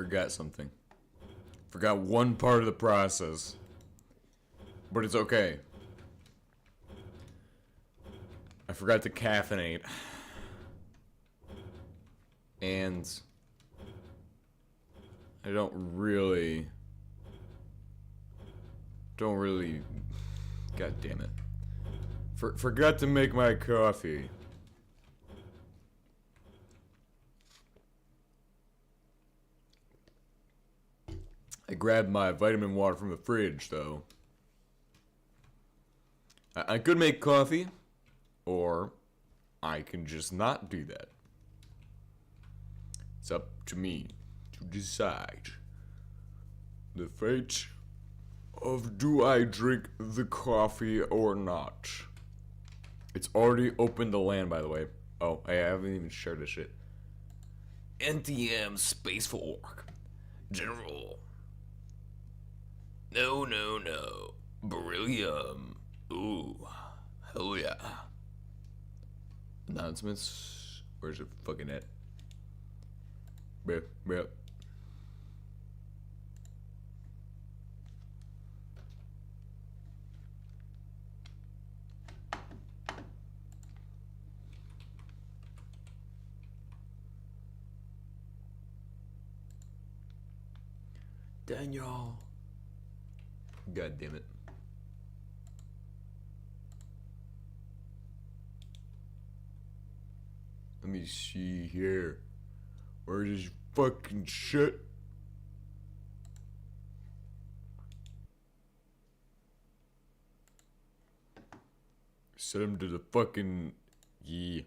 forgot something. Forgot one part of the process. But it's okay. I forgot to caffeinate. And I don't really, god damn it. Forgot to make my coffee. I grabbed my vitamin water from the fridge, though. I could make coffee, or I can just not do that. It's up to me to decide the fate of do I drink the coffee or not. It's already opened the land, by the way. Oh, I haven't even shared this shit. NTM Space Fork. General. No. Beryllium. Ooh. Hell yeah. Announcements. Where's it fucking at? Bruh. Daniel. God damn it. Let me see here. Where's this fucking shit? Set him to the fucking... Yeah.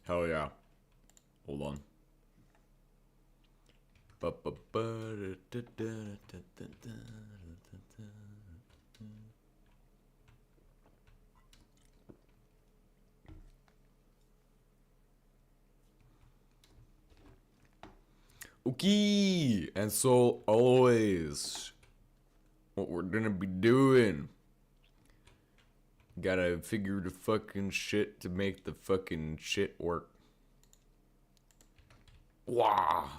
Hell yeah. Hold on. Okay, and so always what we're gonna be doing, gotta figure the fucking shit to make the fucking shit work. Wow.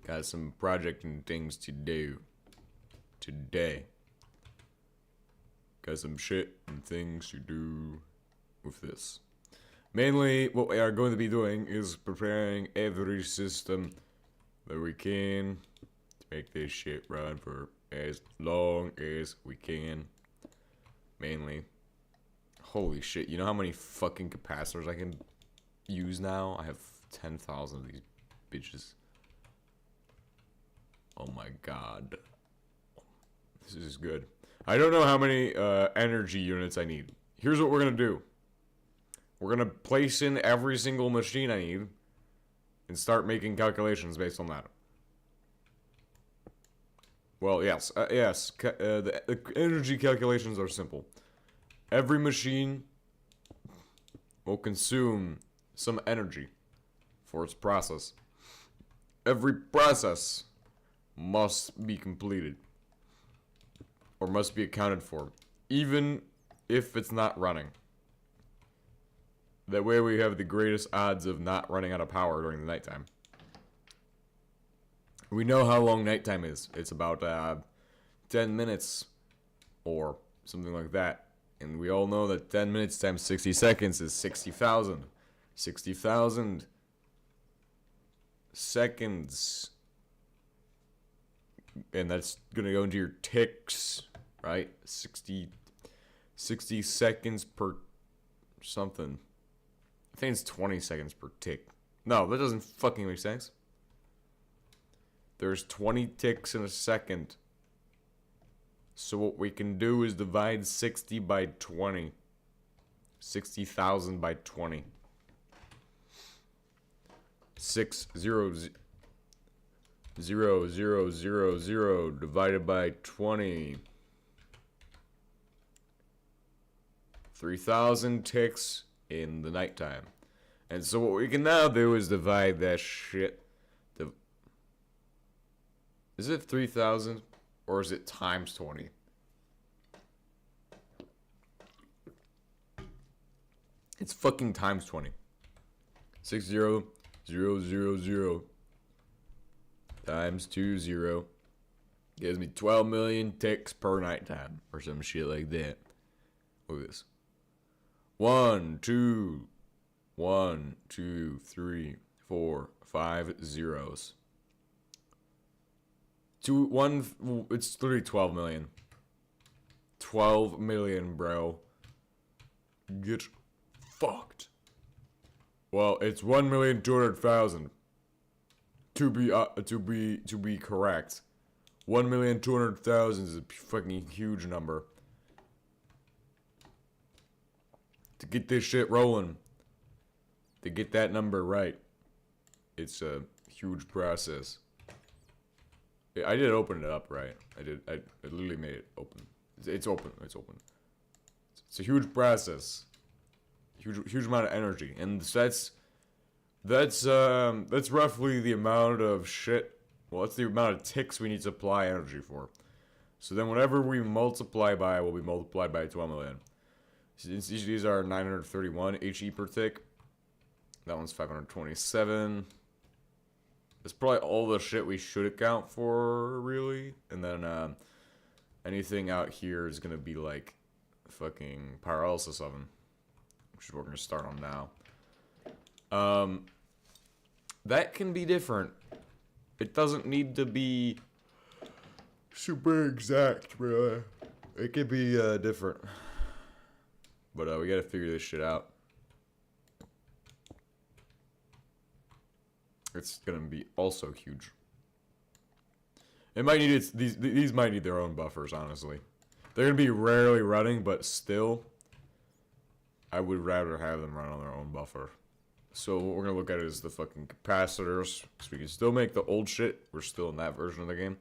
Got some project and things to do today. Got some shit and things to do with this. Mainly, what we are going to be doing is preparing every system that we can to make this shit run for as long as we can. Mainly. Holy shit, you know how many fucking capacitors I can use now? I have 10,000 of these bitches. Oh my god. This is good. I don't know how many energy units I need. Here's what we're gonna do. We're gonna place in every single machine I need and start making calculations based on that. Well, yes. The energy calculations are simple. Every machine will consume some energy for its process. Every process must be completed or must be accounted for, even if it's not running. That way we have the greatest odds of not running out of power during the nighttime. We know how long nighttime is. It's about 10 minutes or something like that. And we all know that 10 minutes times 60 seconds is 60,000. 60,000 seconds. And that's going to go into your ticks, right? 60 seconds per something. I think it's 20 seconds per tick. No, that doesn't fucking make sense. There's 20 ticks in a second. So what we can do is divide 60 by 20. 60,000 by 20. 600,000 divided by 20. 3,000 ticks in the nighttime. And so what we can now do is divide that shit. Is it 3,000 or is it times 20? It's fucking times 20. 600,000 times 20 gives me 12 million ticks per nighttime or some shit like that. Look at this. 1, 2, 1, 2, 3, 4, 5 zeros. 1, it's literally 12 million. 12 million, bro. Get fucked. Well, it's 1,200,000. To be correct. 1,200,000 is a fucking huge number. To get this shit rolling, to get that number right, it's a huge process. I did open it up, right? I literally made it open. It's open. It's open. It's a huge process. Huge amount of energy, and that's roughly the amount of shit. Well, that's the amount of ticks we need to apply energy for. So then, whatever we multiply by will be multiplied by 12 million. Since each of these are 931 HE per tick, that one's 527. That's probably all the shit we should account for, really. And then anything out here is gonna be like fucking pyrolysis oven, which is what we're gonna start on now. That can be different. It doesn't need to be super exact, bro. It could be different. But we gotta figure this shit out. It's gonna be also huge. It might need these might need their own buffers, honestly. They're gonna be rarely running, but still, I would rather have them run on their own buffer. So what we're gonna look at is the fucking capacitors, because we can still make the old shit. We're still in that version of the game.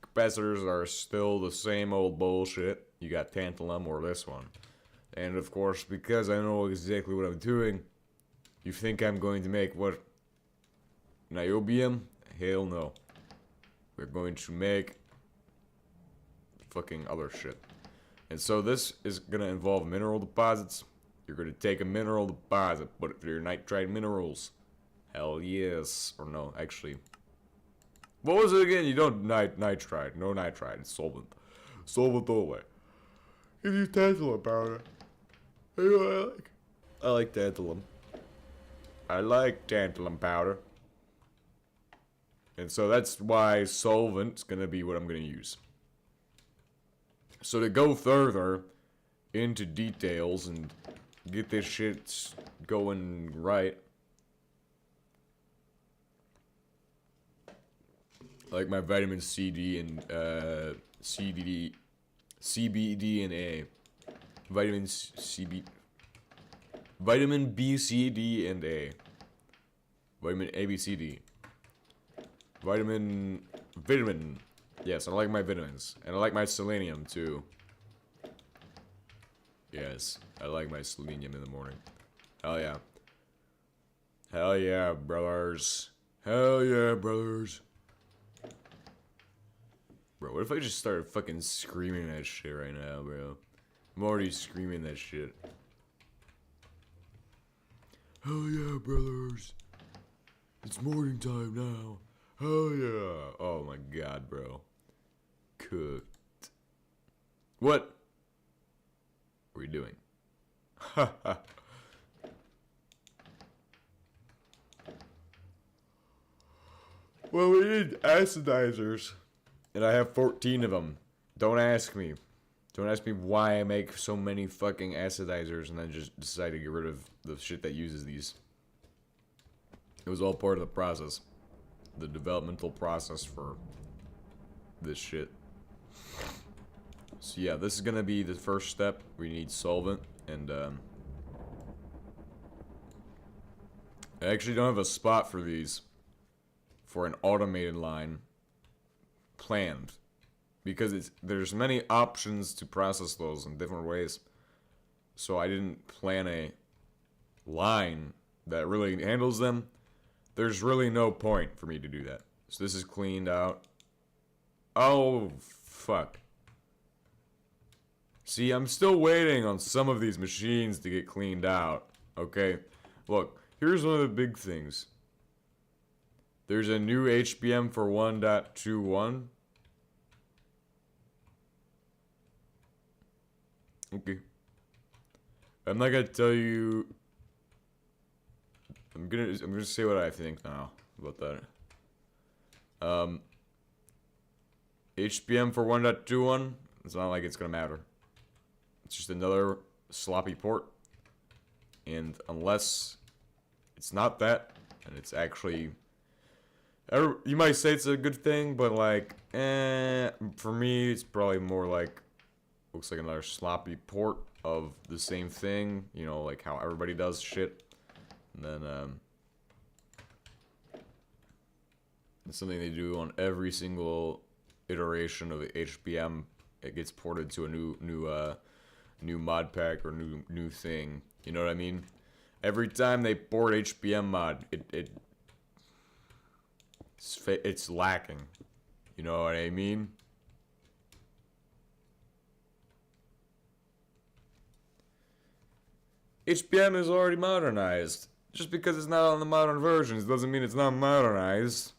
Capacitors are still the same old bullshit. You got tantalum or this one. And of course, because I know exactly what I'm doing, you think I'm going to make what? Niobium? Hell no. We're going to make fucking other shit. And so this is going to involve mineral deposits. You're going to take a mineral deposit, put it through your nitride minerals. Hell yes. Or no, actually. What was it again? You don't nitride. No nitride. It's solvent. Solvent away. Give you tantalum powder. You know what I like tantalum. I like tantalum powder. And so that's why solvent's gonna be what I'm gonna use. So to go further into details and get this shit going right, like my vitamin C, D, and CBD, and A. Vitamin B, C, D, and A. Vitamin A, B, C, D. Vitamin. Yes, I like my vitamins. And I like my selenium, too. Yes, I like my selenium in the morning. Hell yeah. Hell yeah, brothers. Hell yeah, brothers. Bro, what if I just started fucking screaming that shit right now, bro? I'm already screaming that shit. Hell yeah, brothers. It's morning time now. Hell yeah. Oh my god, bro. Cooked. What are we doing? Haha. Well, we need acidizers. And I have 14 of them. Don't ask me. Don't ask me why I make so many fucking acidizers and then just decide to get rid of the shit that uses these. It was all part of the process. The developmental process for this shit. So yeah, this is gonna be the first step. We need solvent, and I actually don't have a spot for these for an automated line planned, because there's many options to process those in different ways. So I didn't plan a line that really handles them. There's really no point for me to do that. So this is cleaned out. Oh, fuck. See, I'm still waiting on some of these machines to get cleaned out. Okay? Look, here's one of the big things. There's a new HBM for 1.21. Okay. I'm not gonna tell you. I'm gonna say what I think now about that. HBM for 1.21. It's not like it's gonna matter. It's just another sloppy port. And unless it's not that, and it's actually, you might say it's a good thing, but like, for me, it's probably more like, looks like another sloppy port of the same thing, you know, like how everybody does shit. And then, it's something they do on every single iteration of HBM. It gets ported to a new mod pack or new thing. You know what I mean? Every time they port HBM mod, it's lacking. You know what I mean? HBM is already modernized. Just because it's not on the modern versions doesn't mean it's not modernized.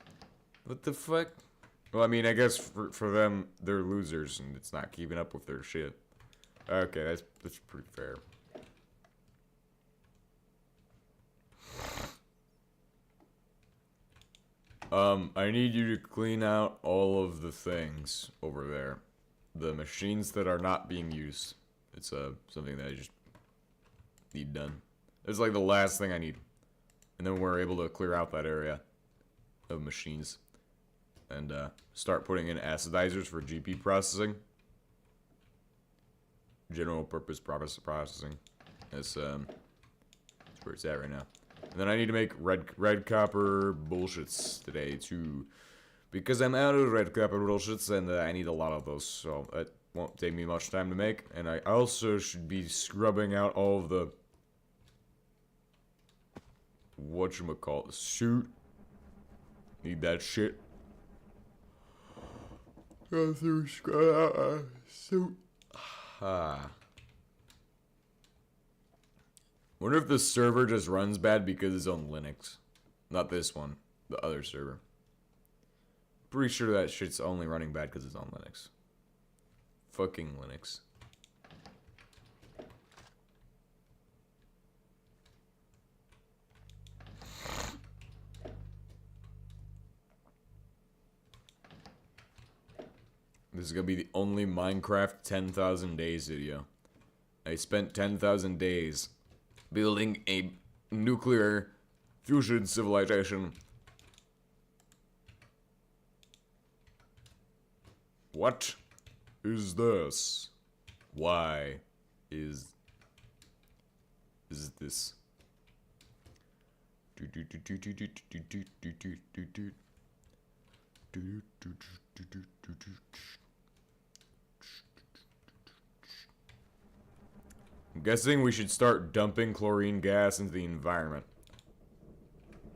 What the fuck? Well, I mean, I guess for them, they're losers and it's not keeping up with their shit. Okay, that's pretty fair. I need you to clean out all of the things over there. The machines that are not being used. It's something that I just need done. It's like the last thing I need. And then we're able to clear out that area of machines. And start putting in acidizers for GP processing. General purpose processing. That's where it's at right now. And then I need to make red copper bullshits today too, because I'm out of red copper bullshits and I need a lot of those, so it won't take me much time to make. And I also should be scrubbing out all of the whatchamacallit, suit. Need that shit. Go through scrub out suit. Wonder if the server just runs bad because it's on Linux. Not this one. The other server. Pretty sure that shit's only running bad because it's on Linux. Fucking Linux. This is gonna be the only Minecraft 10,000 days video. I spent 10,000 days building a nuclear fusion civilization. What is this? Why is this? I'm guessing we should start dumping chlorine gas into the environment.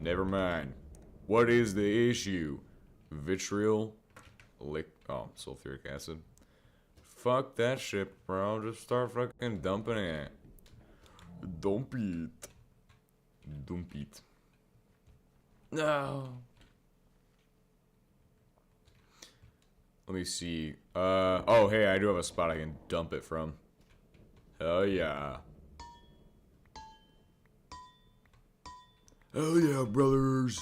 Never mind. What is the issue? Vitriol? Sulfuric acid. Fuck that shit, bro. Just start fucking dumping it. Dump it. Dump it. No. Let me see. Oh, hey, I do have a spot I can dump it from. Hell yeah. Hell yeah, brothers.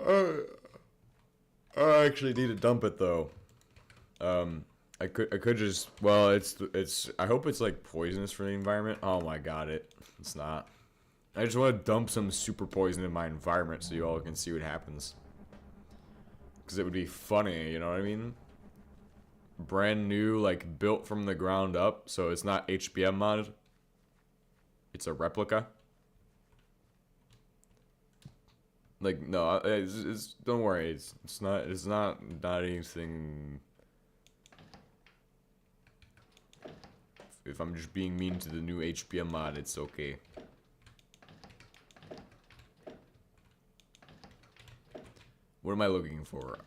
I actually need to dump it though. I could just, well, it's I hope it's like poisonous for the environment. Oh my god, it's not. I just want to dump some super poison in my environment so you all can see what happens. Cause it would be funny, you know what I mean? Brand new, like built from the ground up, so it's not HBM modded. It's a replica. Like no, it's don't worry, it's not anything. If I'm just being mean to the new HBM mod, it's okay. What am I looking for?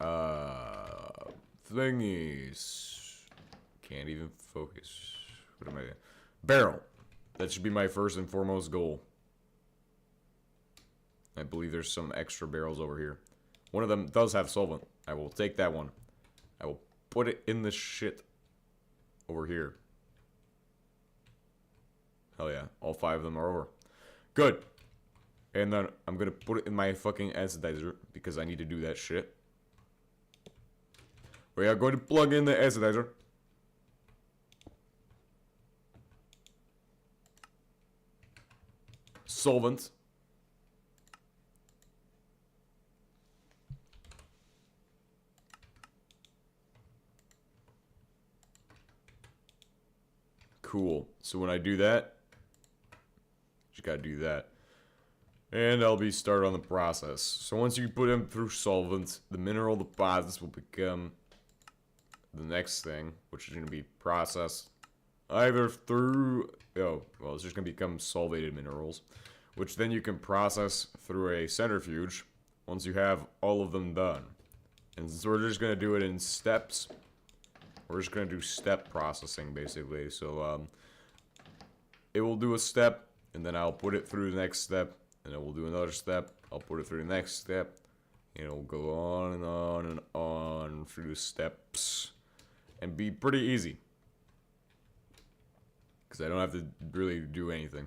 Thingies. Can't even focus. What am I? Barrel. That should be my first and foremost goal. I believe there's some extra barrels over here. One of them does have solvent. I will take that one. I will put it in the shit over here. Hell yeah. All 5 of them are over. Good. And then I'm gonna put it in my fucking acidizer because I need to do that shit. We are going to plug in the acidizer. Solvent. Cool. So when I do that, just gotta do that. And I'll be started on the process. So once you put them through solvent, the mineral deposits will become the next thing, which is going to be processed either through, well, it's just going to become solvated minerals, which then you can process through a centrifuge once you have all of them done. And since we're just going to do it in steps, we're just going to do step processing, basically. So, it will do a step, and then I'll put it through the next step, and then we'll do another step. I'll put it through the next step, and it'll go on and on and on through the steps, and be pretty easy. Because I don't have to really do anything.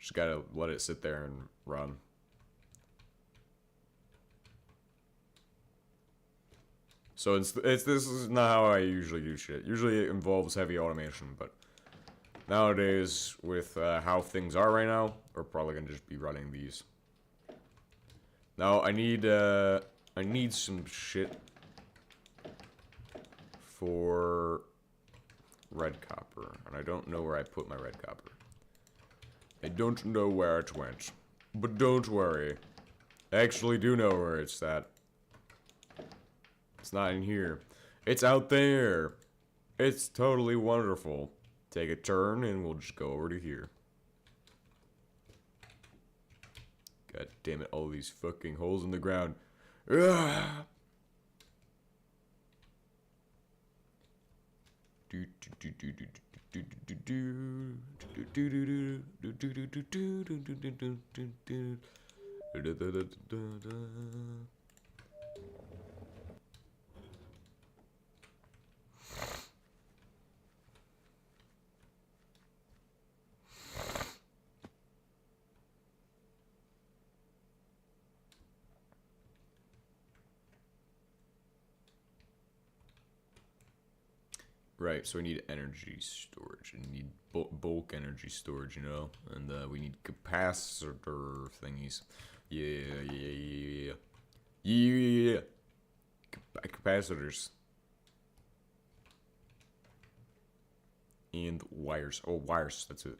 Just gotta let it sit there and run. So this is not how I usually do shit. Usually it involves heavy automation, but nowadays, with how things are right now, we're probably gonna just be running these. Now I need some shit for red copper, and I don't know where I put my red copper. I don't know where it went, but don't worry. I actually do know where it's at. It's not in here. It's out there. It's totally wonderful. Take a turn, and we'll just go over to here. God damn it, all these fucking holes in the ground. Ugh. Right, so we need energy storage. We need bulk energy storage, you know? And we need capacitor thingies. Yeah. Capacitors. And wires. Oh, wires, that's it.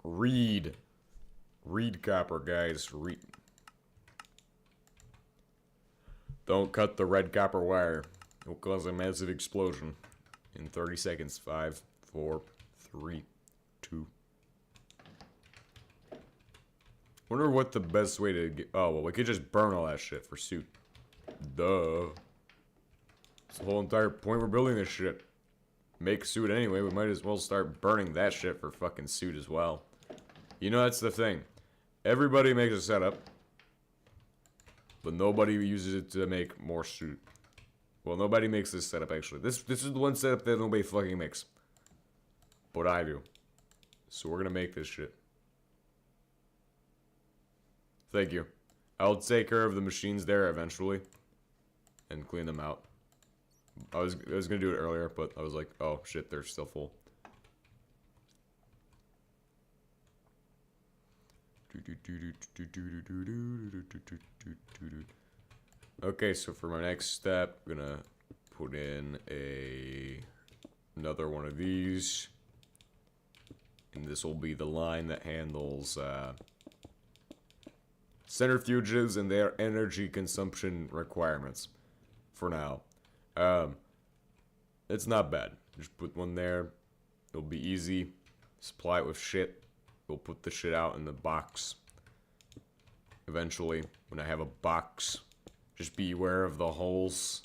Read copper, guys. Don't cut the red copper wire. It will cause a massive explosion in 30 seconds. 5, 4, 3, 2. Wonder what the best way to get... Oh, well, we could just burn all that shit for suit. Duh. That's the whole entire point we're building this shit. Make suit anyway, we might as well start burning that shit for fucking suit as well. You know, that's the thing. Everybody makes a setup, but nobody uses it to make more suit. Well, nobody makes this setup, actually. This is the one setup that nobody fucking makes. But I do. So we're gonna make this shit. Thank you. I'll take care of the machines there eventually. And clean them out. I was gonna do it earlier, but I was like, oh shit, they're still full. Okay, so for my next step, I'm gonna put in another one of these. And this will be the line that handles centrifuges and their energy consumption requirements. For now. It's not bad. Just put one there. It'll be easy. Supply it with shit. We'll put the shit out in the box. Eventually, when I have a box. Just be aware of the holes.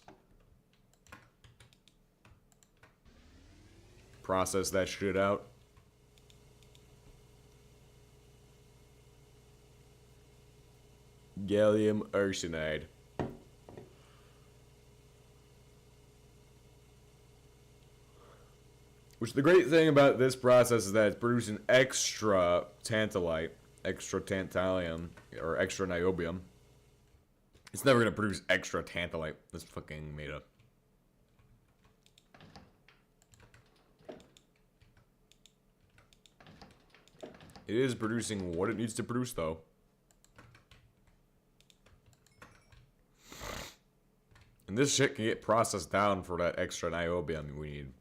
Process that shit out. Gallium arsenide. Which the great thing about this process is that it's producing extra tantalite, extra tantalum, or extra niobium. It's never gonna produce extra tantalite. That's fucking made up. It is producing what it needs to produce, though. And this shit can get processed down for that extra niobium we need.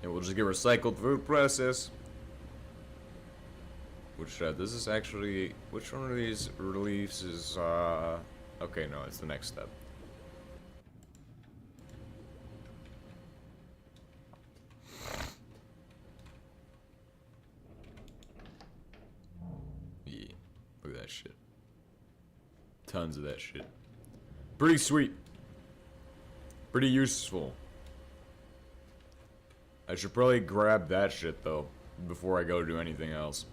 It will just get recycled through the process. Which, this is actually... Which one of these reliefs is, okay, no, it's the next step. Yeah, look at that shit. Tons of that shit. Pretty sweet. Pretty useful. I should probably grab that shit, though, before I go do anything else.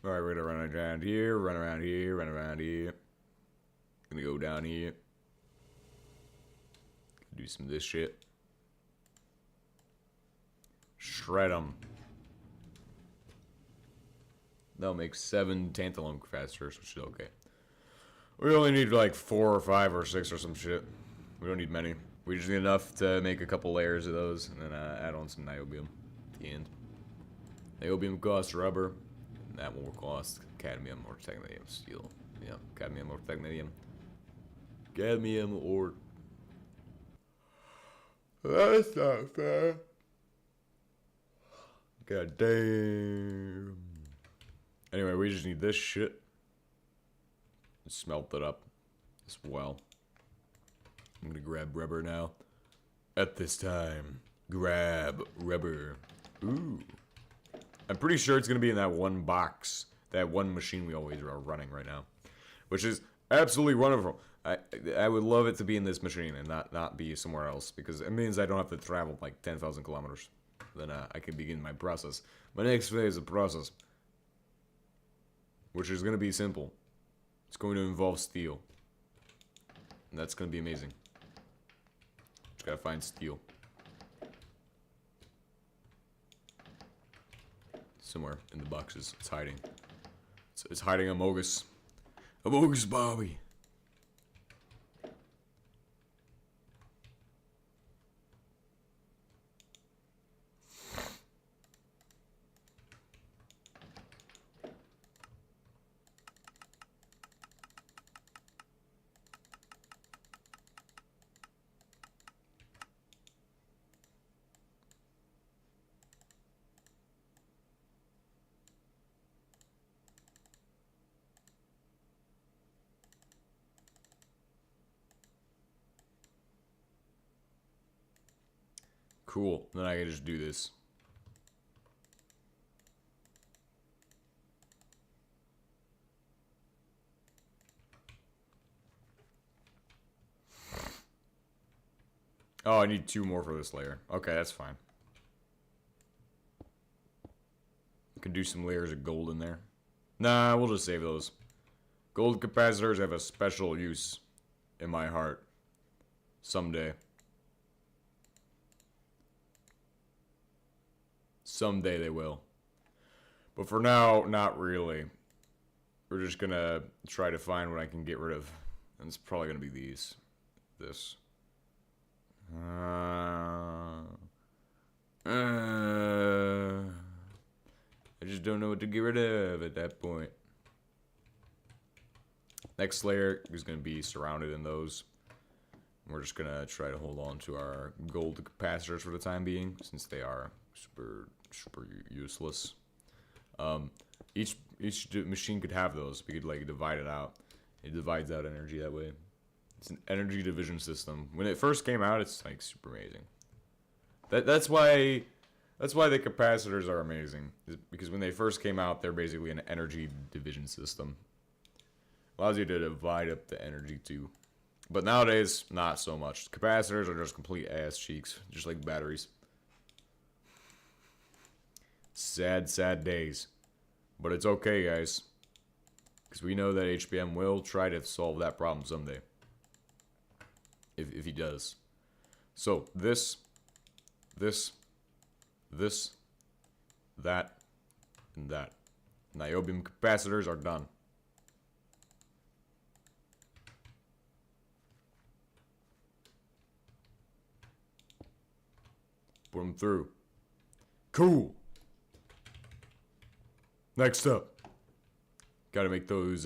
Alright, we're gonna run around here, run around here, run around here. Gonna go down here. Do some of this shit. Shred them. That'll make 7 tantalum capacitors, which is okay. We only need like 4 or 5 or 6 or some shit. We don't need many. We just need enough to make a couple layers of those, and then add on some niobium at the end. Niobium costs rubber. That will cost cadmium or technetium steel. Yeah, cadmium or technetium. Cadmium or... That's not fair. God damn. Anyway, we just need this shit. Smelt it up as well. I'm gonna grab rubber now. At this time, grab rubber. Ooh. I'm pretty sure it's going to be in that one box, that one machine we always are running right now. Which is absolutely wonderful. I would love it to be in this machine and not be somewhere else, because it means I don't have to travel like 10,000 kilometers. Then I can begin my process. My next phase of process. Which is going to be simple. It's going to involve steel. And that's going to be amazing. Just gotta find steel. Somewhere in the boxes. It's hiding. It's hiding among us. Among us, Bobby. Cool. Then I can just do this. Oh, I need 2 more for this layer. Okay, that's fine. I can do some layers of gold in there. Nah, we'll just save those. Gold capacitors have a special use in my heart. Someday. Someday they will. But for now, not really. We're just gonna try to find what I can get rid of. And it's probably gonna be these. This. I just don't know what to get rid of at that point. Next layer is gonna be surrounded in those. We're just gonna try to hold on to our gold capacitors for the time being, since they are super useless. Each machine could have those. We could like divide it out. It divides out energy that way. It's an energy division system. When it first came out, it's like super amazing. That's why the capacitors are amazing. Because when they first came out, they're basically an energy division system. Allows you to divide up the energy too. But nowadays, not so much. Capacitors are just complete ass cheeks, just like batteries. Sad, sad days. But it's okay, guys. Because we know that HBM will try to solve that problem someday. If he does. So, this, that, and that. Niobium capacitors are done. Put them through. Cool. Next up. Gotta make those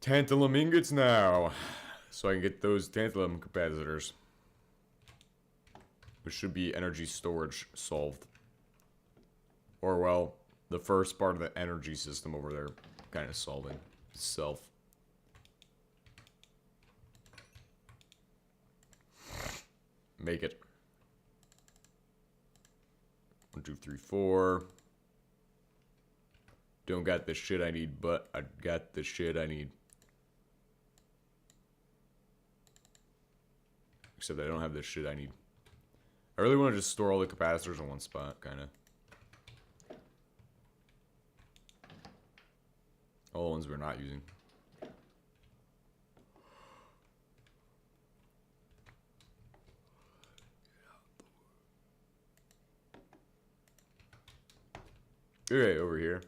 tantalum ingots now. So I can get those tantalum capacitors. Which should be energy storage solved. Or, well, the first part of the energy system over there kind of solving itself. Make it. 1, 2, 3, 4. Don't got the shit I need, but I got the shit I need. Except I don't have the shit I need. I really want to just store all the capacitors in one spot, kind of. All the ones we're not using. Okay, over here.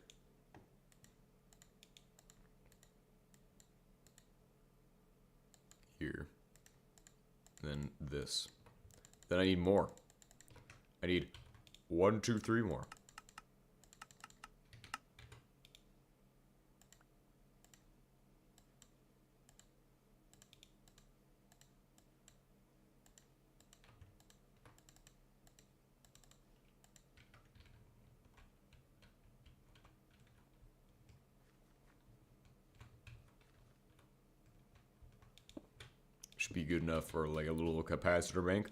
Here. Then this. Then I need more. I need 1, 2, 3 more. Should be good enough for like a little capacitor bank.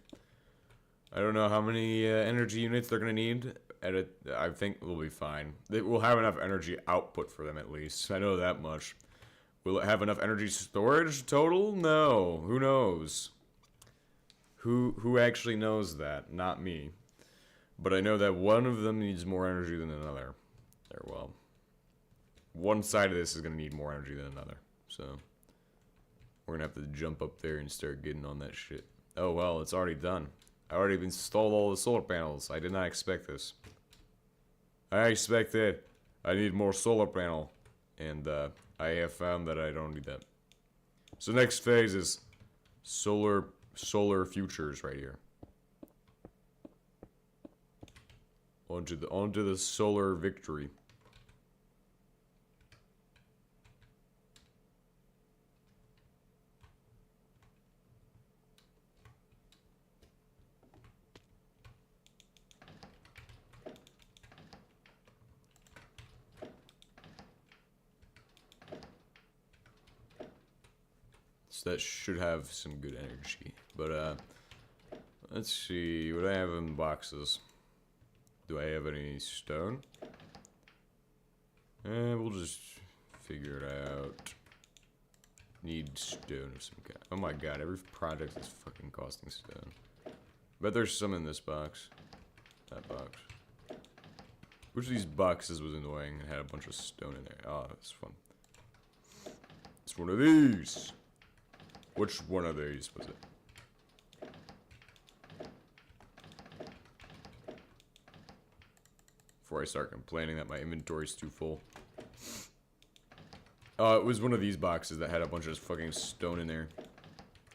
I don't know how many energy units they're gonna need. I think we'll be fine. We'll have enough energy output for them at least. I know that much. Will it have enough energy storage total? No. Who knows? Who actually knows that? Not me. But I know that one of them needs more energy than another. There, well. One side of this is gonna need more energy than another. So we're gonna have to jump up there and start getting on that shit. Oh well, it's already done. I already installed all the solar panels. I did not expect this. I expected I need more solar panel. And I have found that I don't need that. So next phase is solar futures right here. Onto the solar victory. So that should have some good energy. But let's see what I have in boxes. Do I have any stone? We'll just figure it out. Need stone of some kind. Oh my god, every project is fucking costing stone. Bet there's some in this box. That box. Which of these boxes was annoying and had a bunch of stone in there? Oh, that's fun. It's one of these. Which one of these was it? Before I start complaining that my inventory's too full. It was one of these boxes that had a bunch of fucking stone in there. I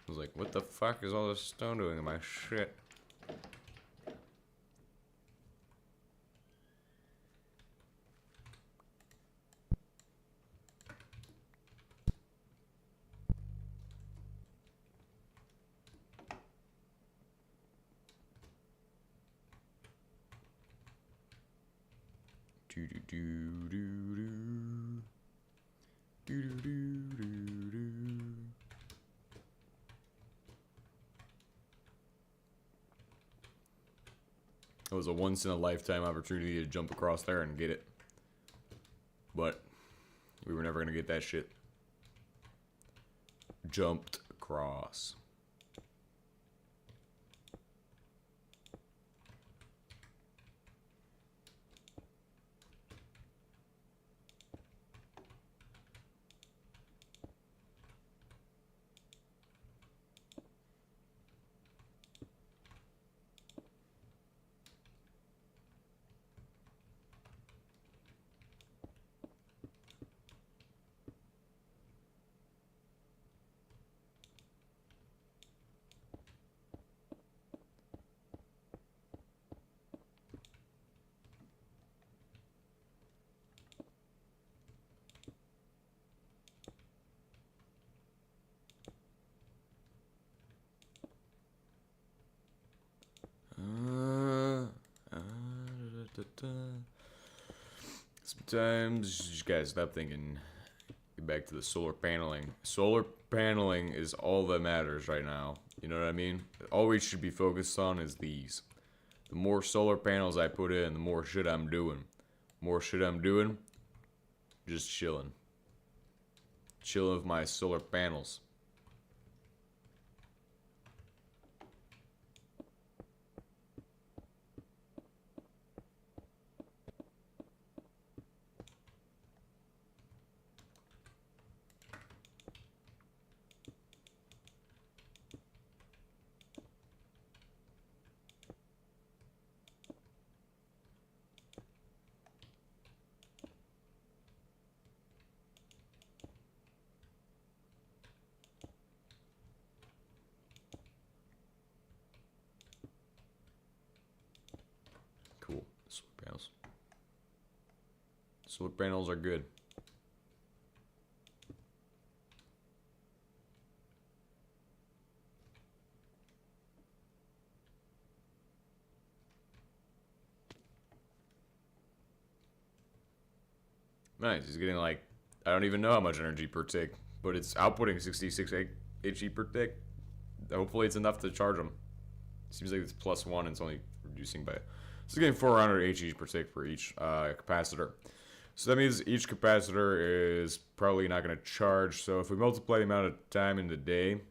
was like, what the fuck is all this stone doing in my shit? Do do do do do. Do do do do do. It was a once in a lifetime opportunity to jump across there and get it. But we were never gonna get that shit. Jumped across. Sometimes you guys stop thinking. Get back to the solar paneling. Solar paneling is all that matters right now. You know what I mean? All we should be focused on is these. The more solar panels I put in, the more shit I'm doing. More shit I'm doing, just chilling. Chilling with my solar panels. Cool. Solar panels. Solar panels are good. Nice. He's getting like, I don't even know how much energy per tick, but it's outputting 66 HE per tick. Hopefully it's enough to charge him. Seems like it's +1 and it's only reducing by... So it's getting 400 HE per tick for each capacitor. So that means each capacitor is probably not going to charge. So if we multiply the amount of time in the day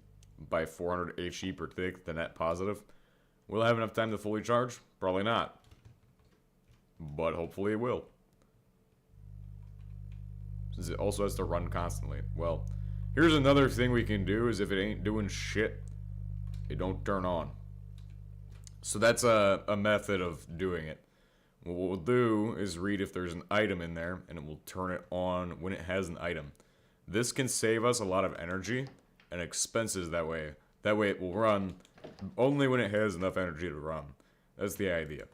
by 400 HE per tick, the net positive, will it have enough time to fully charge? Probably not. But hopefully it will. Since it also has to run constantly. Well, here's another thing we can do is if it ain't doing shit, it don't turn on. So that's a method of doing it. What we'll do is read if there's an item in there, and it will turn it on when it has an item. This can save us a lot of energy and expenses that way. That way it will run only when it has enough energy to run. That's the idea.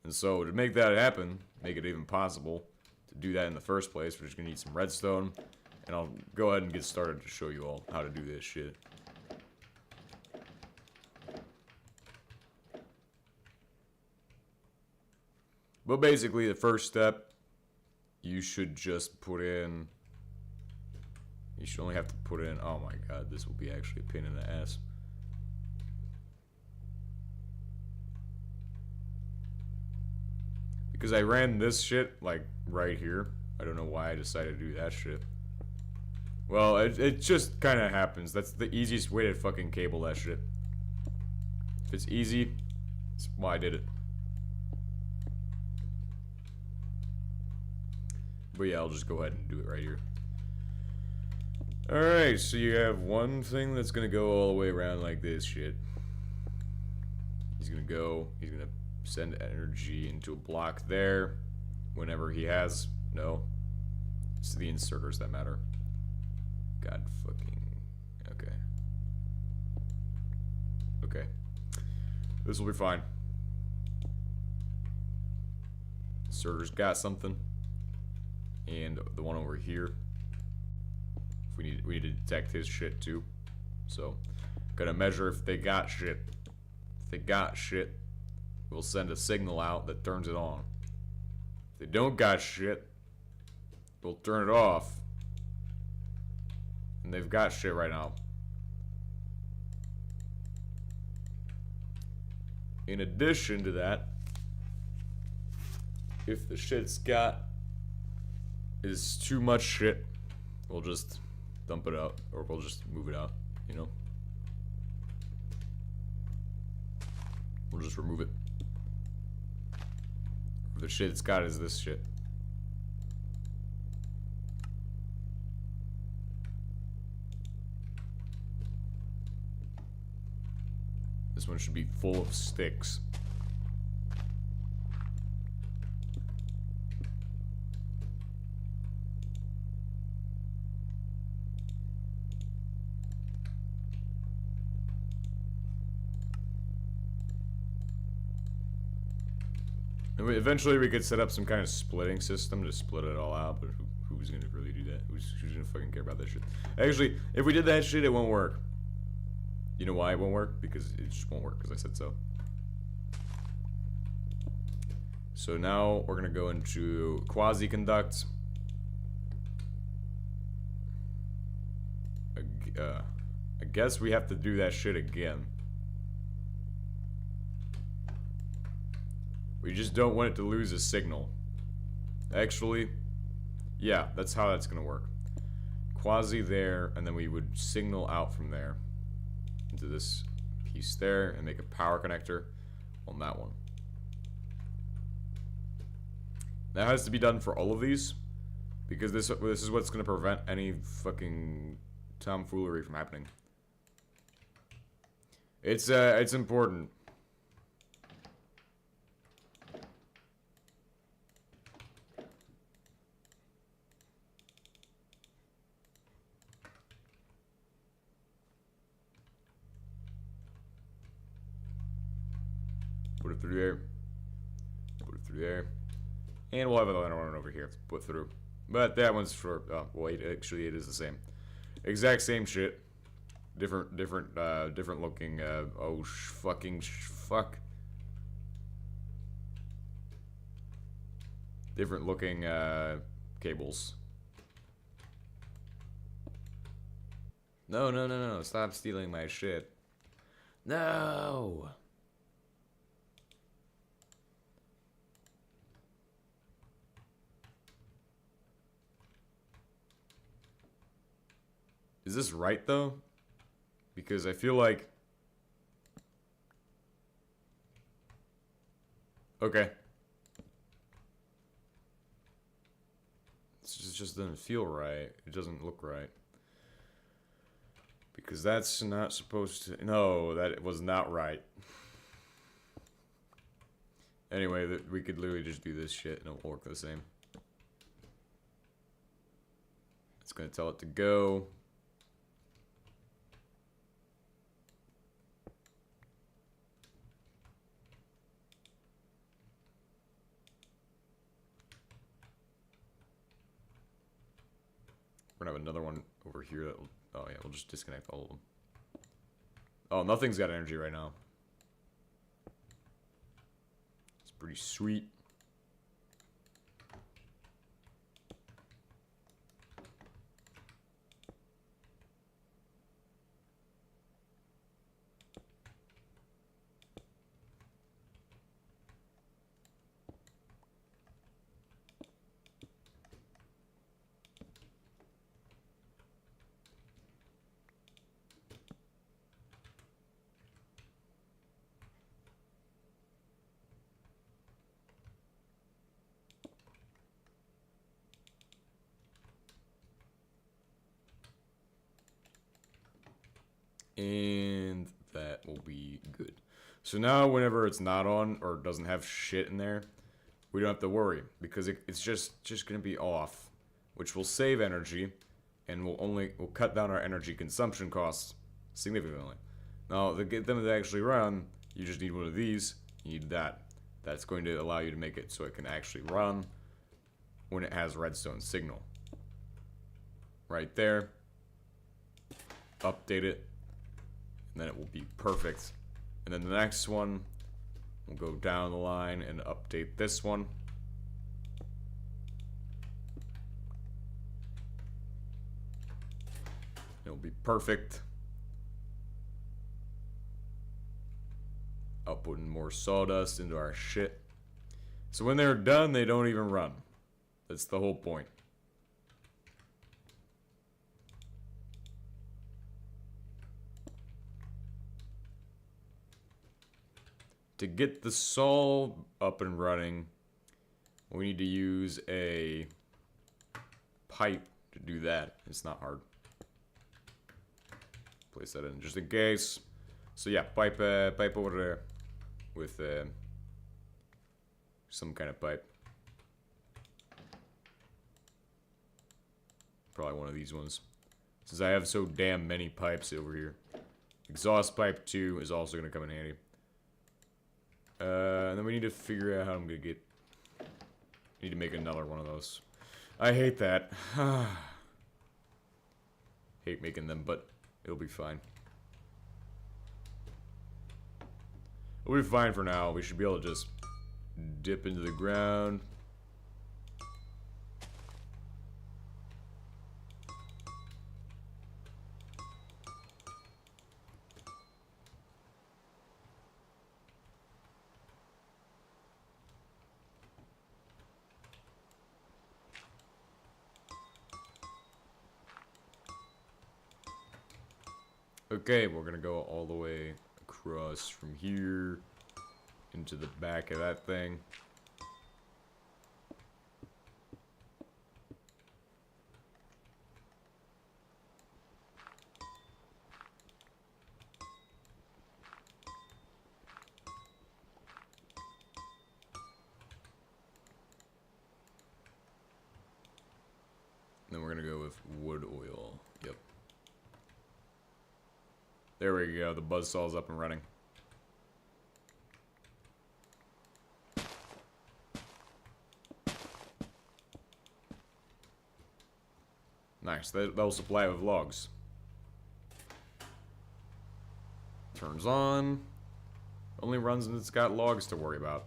And so to make that happen, make it even possible to do that in the first place, we're just going to need some redstone. And I'll go ahead and get started to show you all how to do this shit. But basically, the first step, you should just put in... You should only have to put in... Oh my god, this will be actually a pain in the ass. Because I ran this shit, like, right here. I don't know why I decided to do that shit. Well, it just kind of happens. That's the easiest way to fucking cable that shit. If it's easy, that's why I did it. But yeah, I'll just go ahead and do it right here. Alright, so you have one thing that's gonna go all the way around like this shit. He's gonna send energy into a block there. Whenever he has, no. It's the inserters that matter. God fucking, okay. Okay. This will be fine. Inserters got something. And the one over here, we need to detect his shit too. So, gotta measure if they got shit. If they got shit, we'll send a signal out that turns it on. If they don't got shit, we'll turn it off. And they've got shit right now. In addition to that, if the shit's got is too much shit, we'll just dump it out, or we'll just move it out, you know? We'll just remove it. If the shit it's got is this shit. This one should be full of sticks. And eventually we could set up some kind of splitting system to split it all out, but who's gonna really do that? Who's gonna fucking care about that shit? Actually, if we did that shit, it won't work. You know why it won't work? Because it just won't work, because I said so. So now we're gonna go into quasi-conduct. I guess we have to do that shit again. We just don't want it to lose a signal. Actually, yeah, that's how that's gonna work. Quasi there, and then we would signal out from there into this piece there and make a power connector on that one. That has to be done for all of these, because this is what's gonna prevent any fucking tomfoolery from happening. It's important. Put it through there. Put it through there. And we'll have another one over here to put through. But that one's for, oh, wait, actually it is the same. Exact same shit. Different looking, fuck. Different looking, cables. No, stop stealing my shit. No! Is this right, though? Because I feel like... Okay. This just doesn't feel right. It doesn't look right. Because that's not supposed to... No, that was not right. Anyway, we could literally just do this shit and it'll work the same. It's gonna tell it to go. We're gonna have another one over here that will, oh yeah, we'll just disconnect all of them. Oh, nothing's got energy right now. It's pretty sweet. And that will be good. So now whenever it's not on or doesn't have shit in there, we don't have to worry because it's just going to be off, which will save energy and will cut down our energy consumption costs significantly. Now to get them to actually run, you just need one of these. You need that. That's going to allow you to make it so it can actually run when it has redstone signal. Right there. Update it. And then it will be perfect. And then the next one, we'll go down the line and update this one. It'll be perfect. Putting more sawdust into our shit. So when they're done, they don't even run. That's the whole point. To get the saw up and running, we need to use a pipe to do that. It's not hard. Place that in just in case. So yeah, pipe over there with some kind of pipe. Probably one of these ones. Since I have so damn many pipes over here. Exhaust pipe 2 is also going to come in handy. And then we need to figure out how I'm going to get... Need to make another one of those. I hate that. Hate making them, but it'll be fine. It'll be fine for now. We should be able to just dip into the ground. Okay, we're gonna go all the way across from here into the back of that thing. Then we're gonna go with wood oil. Yep. There we go, the buzzsaw's up and running. Nice, that'll supply it with logs. Turns on. Only runs when it's got logs to worry about.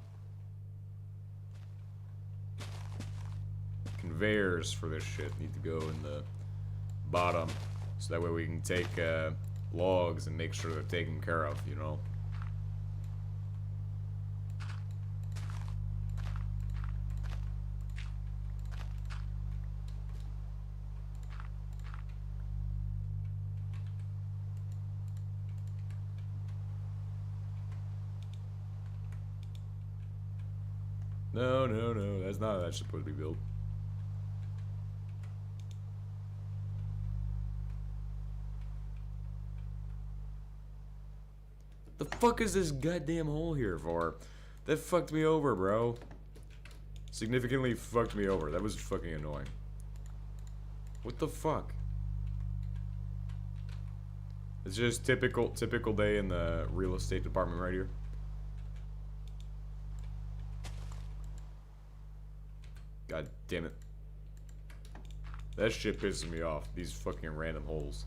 Conveyors for this shit need to go in the bottom. So that way we can take logs and make sure they're taken care of, you know? No, no, no, that's not how that's supposed to be built. The fuck is this goddamn hole here for? That fucked me over, bro. Significantly fucked me over. That was fucking annoying. What the fuck? It's just typical day in the real estate department right here. God damn it. That shit pisses me off. These fucking random holes.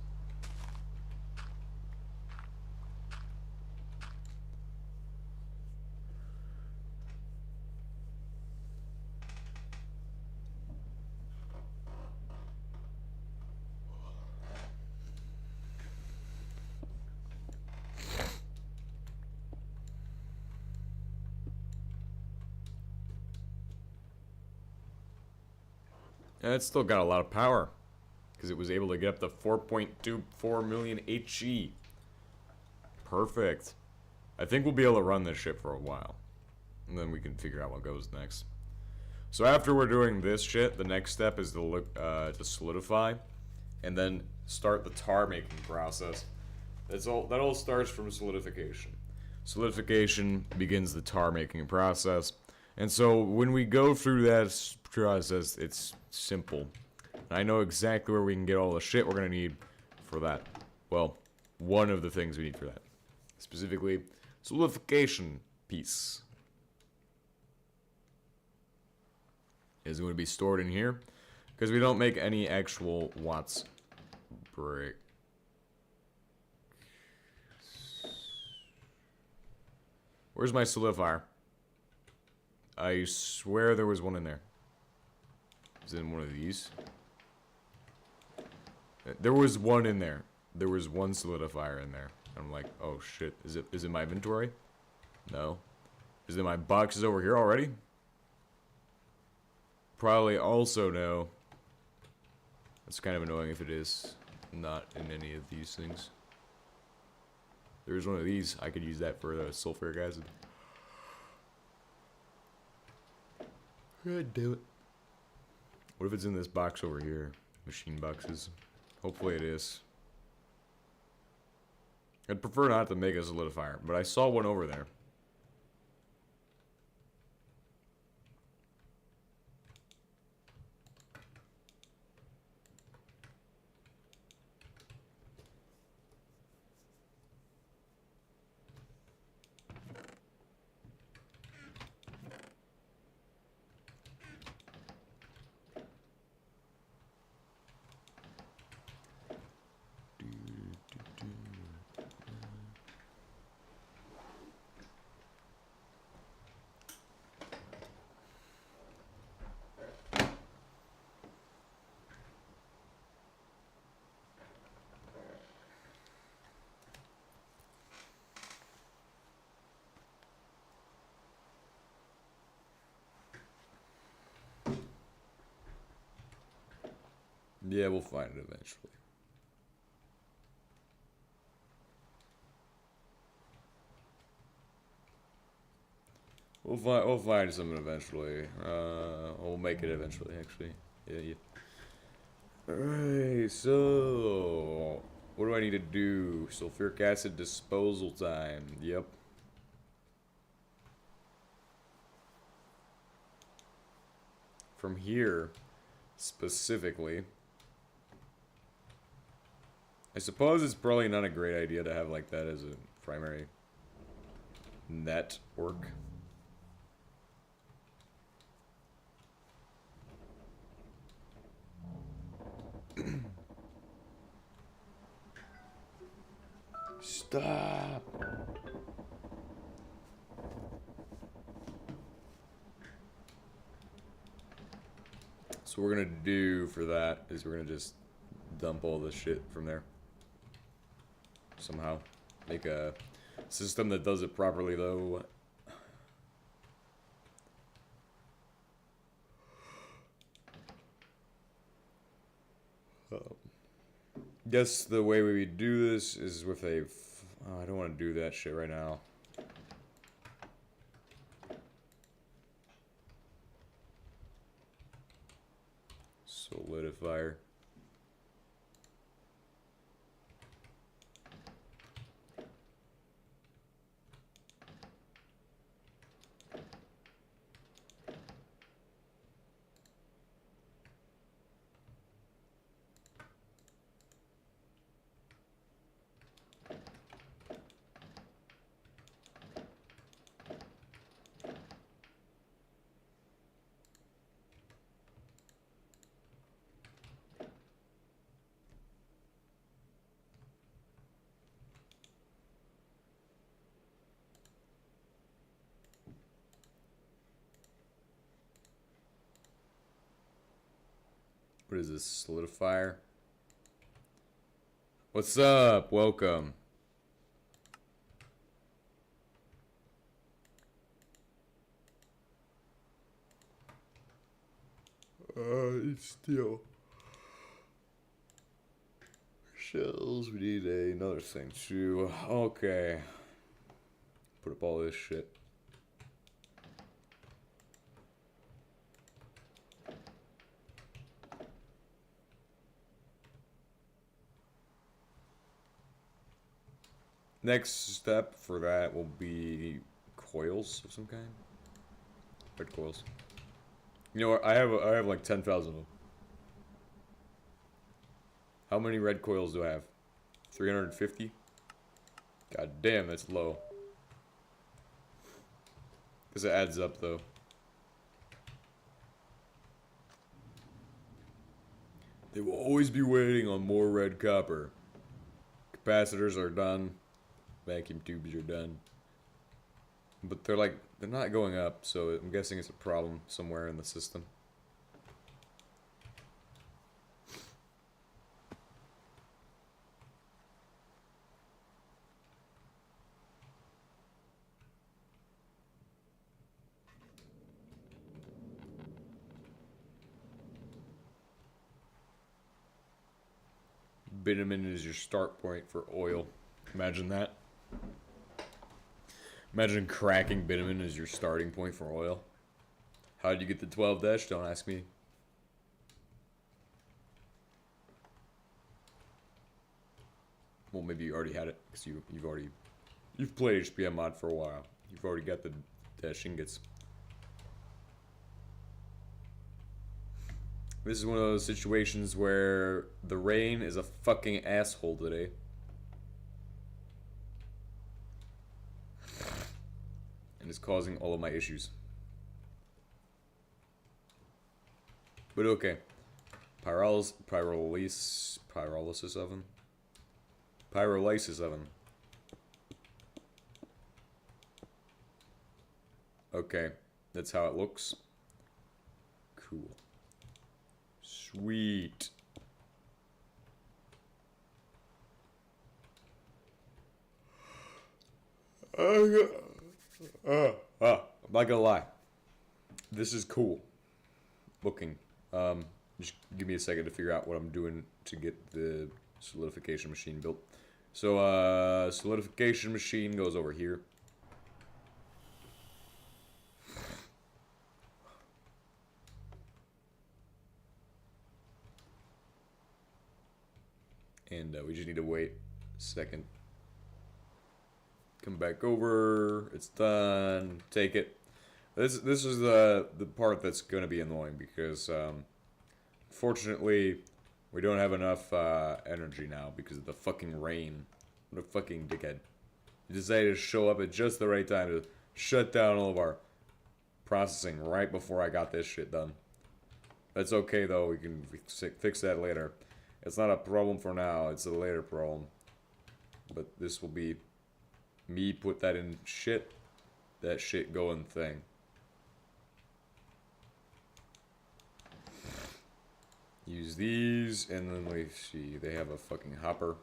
And it's still got a lot of power. Because it was able to get up to 4.24 million HE. Perfect. I think we'll be able to run this shit for a while. And then we can figure out what goes next. So after we're doing this shit, the next step is to solidify. And then start the tar making process. That all starts from solidification. Solidification begins the tar making process. And so when we go through that process, it's simple. I know exactly where we can get all the shit we're gonna need for that. Well, one of the things we need for that. Specifically, solidification piece is going to be stored in here because we don't make any actual watts brick. Where's my solidifier? I swear there was one in there. Is it in one of these? There was one in there. There was one solidifier in there. I'm like, oh shit. Is it my inventory? No. Is it my boxes over here already? Probably also no. That's kind of annoying if it is not in any of these things. There's one of these. I could use that for the sulfuric acid. God damn it. What if it's in this box over here? Machine boxes. Hopefully it is. I'd prefer not to make a solidifier, but I saw one over there. Yeah, we'll find it eventually. We'll find something eventually. We'll make it eventually, actually. Yeah. Alright, so what do I need to do? Sulfuric acid disposal time. Yep. From here, specifically, I suppose it's probably not a great idea to have like that as a primary network. Stop. So what we're gonna do for that is we're gonna just dump all this shit from there. Somehow. Make a system that does it properly though. Guess the way we do this is with a... oh, I don't want to do that shit right now. Solidifier. What is this? Solidifier? What's up? Welcome. It's still shells. We need another thing too. Okay. Put up all this shit. Next step for that will be coils of some kind. Red coils. You know what? I have like 10,000 of them. How many red coils do I have? 350? God damn, that's low. Because it adds up though. They will always be waiting on more red copper. Capacitors are done. Vacuum tubes are done. But they're not going up, so I'm guessing it's a problem somewhere in the system. bitumen is your start point for oil. Imagine that. Imagine cracking bitumen as your starting point for oil. How did you get the 12 dash? Don't ask me. Well, maybe you already had it because you've played HBM mod for a while. You've already got the dash ingots. This is one of those situations where the rain is a fucking asshole today. And it's causing all of my issues. But okay. Pyrolysis oven. Pyrolysis oven. Okay, that's how it looks. Cool. Sweet. I'm not gonna lie. This is cool looking. Just give me a second to figure out what I'm doing to get the solidification machine built. So, solidification machine goes over here. And we just need to wait a second. Come back over. It's done. Take it. This is the part that's going to be annoying because, fortunately, we don't have enough energy now because of the fucking rain. What a fucking dickhead. He decided to show up at just the right time to shut down all of our processing right before I got this shit done. That's okay though, we can fix that later. It's not a problem for now, it's a later problem. But this will be me put that in shit, that shit going thing. Use these, and then we see they have a fucking hopper.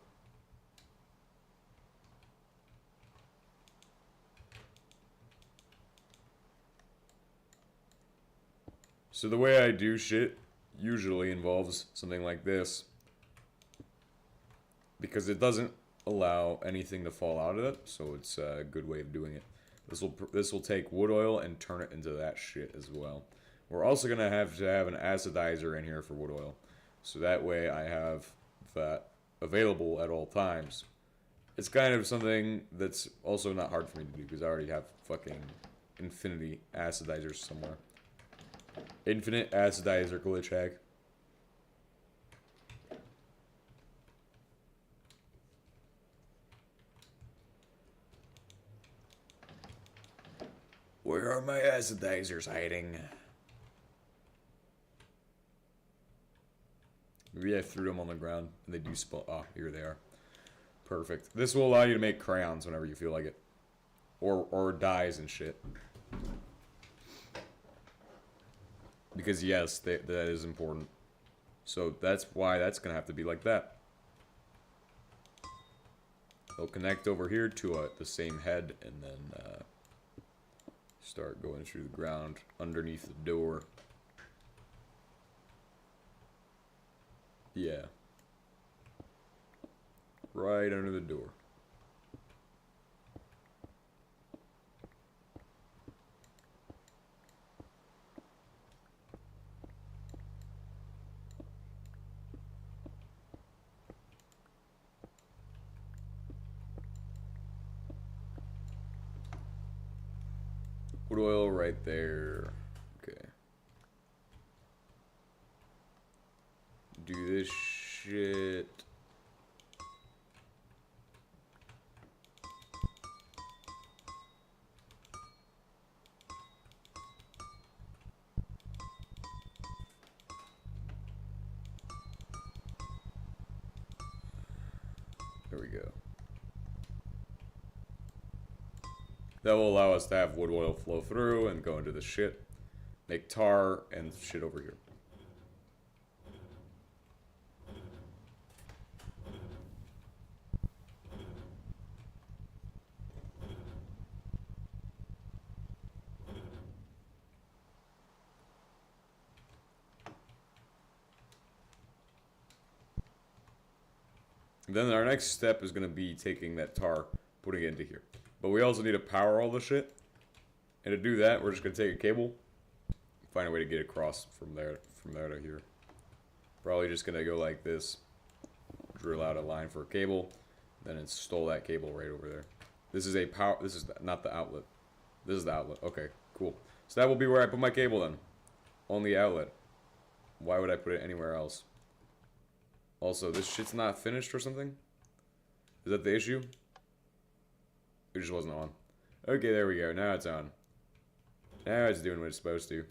So the way I do shit usually involves something like this. Because it doesn't allow anything to fall out of it, so it's a good way of doing it. This will take wood oil and turn it into that shit as well. We're also going to have an acidizer in here for wood oil. So that way I have that available at all times. It's kind of something that's also not hard for me to do because I already have fucking infinity acidizers somewhere. Infinite acidizer glitch hack. Where are my acidizers hiding? Maybe I threw them on the ground and they do spawn. Oh, here they are. Perfect. This will allow you to make crayons whenever you feel like it. Or dyes and shit. Because yes, that is important. So that's why that's going to have to be like that. They'll connect over here to the same head and then start going through the ground underneath the door. Yeah. Right under the door. Wood oil right there. Okay. Do this shit. There we go. That will allow us to have wood oil flow through and go into the shit. Make tar and shit over here. Then our next step is going to be taking that tar, putting it into here. But we also need to power all the shit. And to do that, we're just going to take a cable, find a way to get across from there to here. Probably just going to go like this, drill out a line for a cable, then install that cable right over there. This is a power, this is not the outlet. This is the outlet. Okay, cool. So that will be where I put my cable then. On the outlet. Why would I put it anywhere else? Also, this shit's not finished or something? Is that the issue? It just wasn't on. Okay, there we go. Now it's on. Now it's doing what it's supposed to.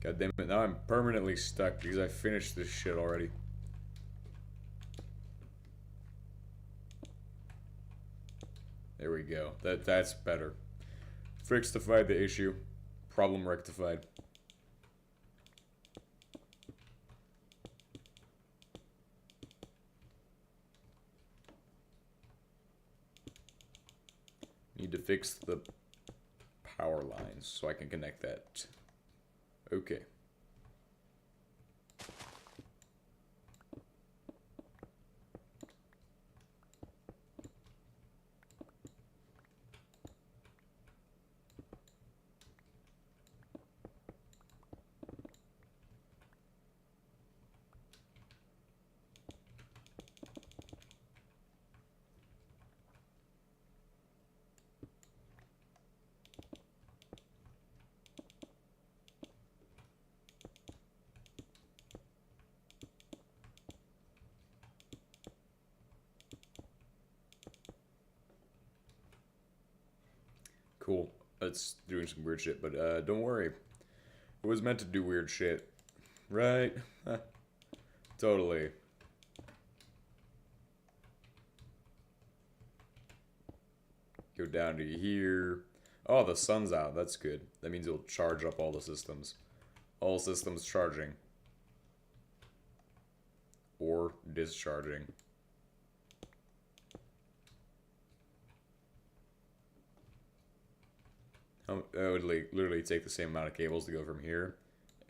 God damn it, now I'm permanently stuck because I finished this shit already. There we go. That's better. Rectified the issue. Problem rectified. Need to fix the power lines so I can connect that. Okay. Cool. That's doing some weird shit, but don't worry. It was meant to do weird shit. Right? Totally. Go down to here. Oh, the sun's out. That's good. That means it'll charge up all the systems. All systems charging. Or discharging. It would like literally take the same amount of cables to go from here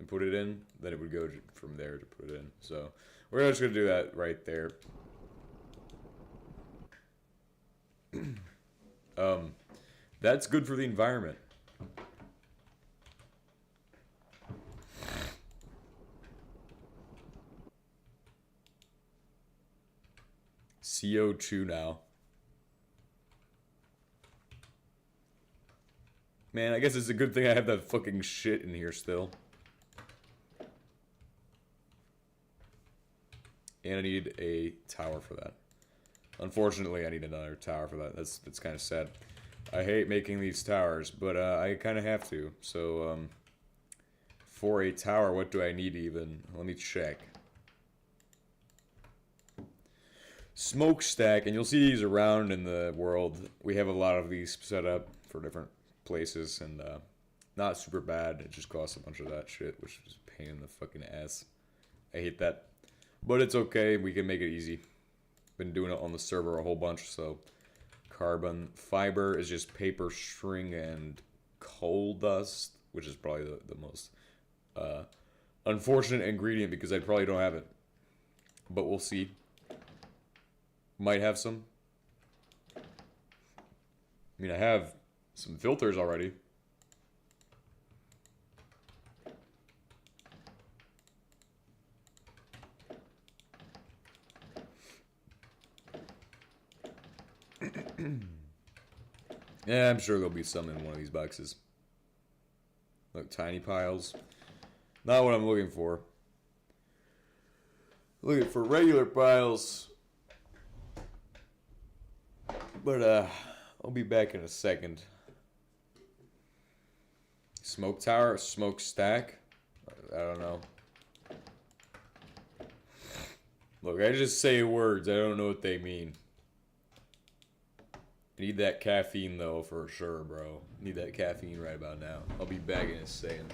and put it in, then it would go from there to put it in. So we're just gonna do that right there. That's good for the environment. CO2 now. Man, I guess it's a good thing I have that fucking shit in here still. And I need a tower for that. Unfortunately, I need another tower for that. That's kind of sad. I hate making these towers, but I kind of have to. So, for a tower, what do I need even? Let me check. Smokestack, and you'll see these around in the world. We have a lot of these set up for different places, and not super bad. It just costs a bunch of that shit, which is a pain in the fucking ass. I hate that, but it's okay. We can make it easy. Been doing it on the server a whole bunch. So carbon fiber is just paper, string, and coal dust, which is probably the most unfortunate ingredient because I probably don't have it, but we'll see. Might have some. I mean, I have some filters already. Yeah, I'm sure there'll be some in one of these boxes. Look, tiny piles. Not what I'm looking for. Looking for regular piles. But, I'll be back in a second. Smoke tower? Smokestack? I don't know. Look, I just say words. I don't know what they mean. I need that caffeine, though, for sure, bro. Need that caffeine right about now. I'll be back in a second.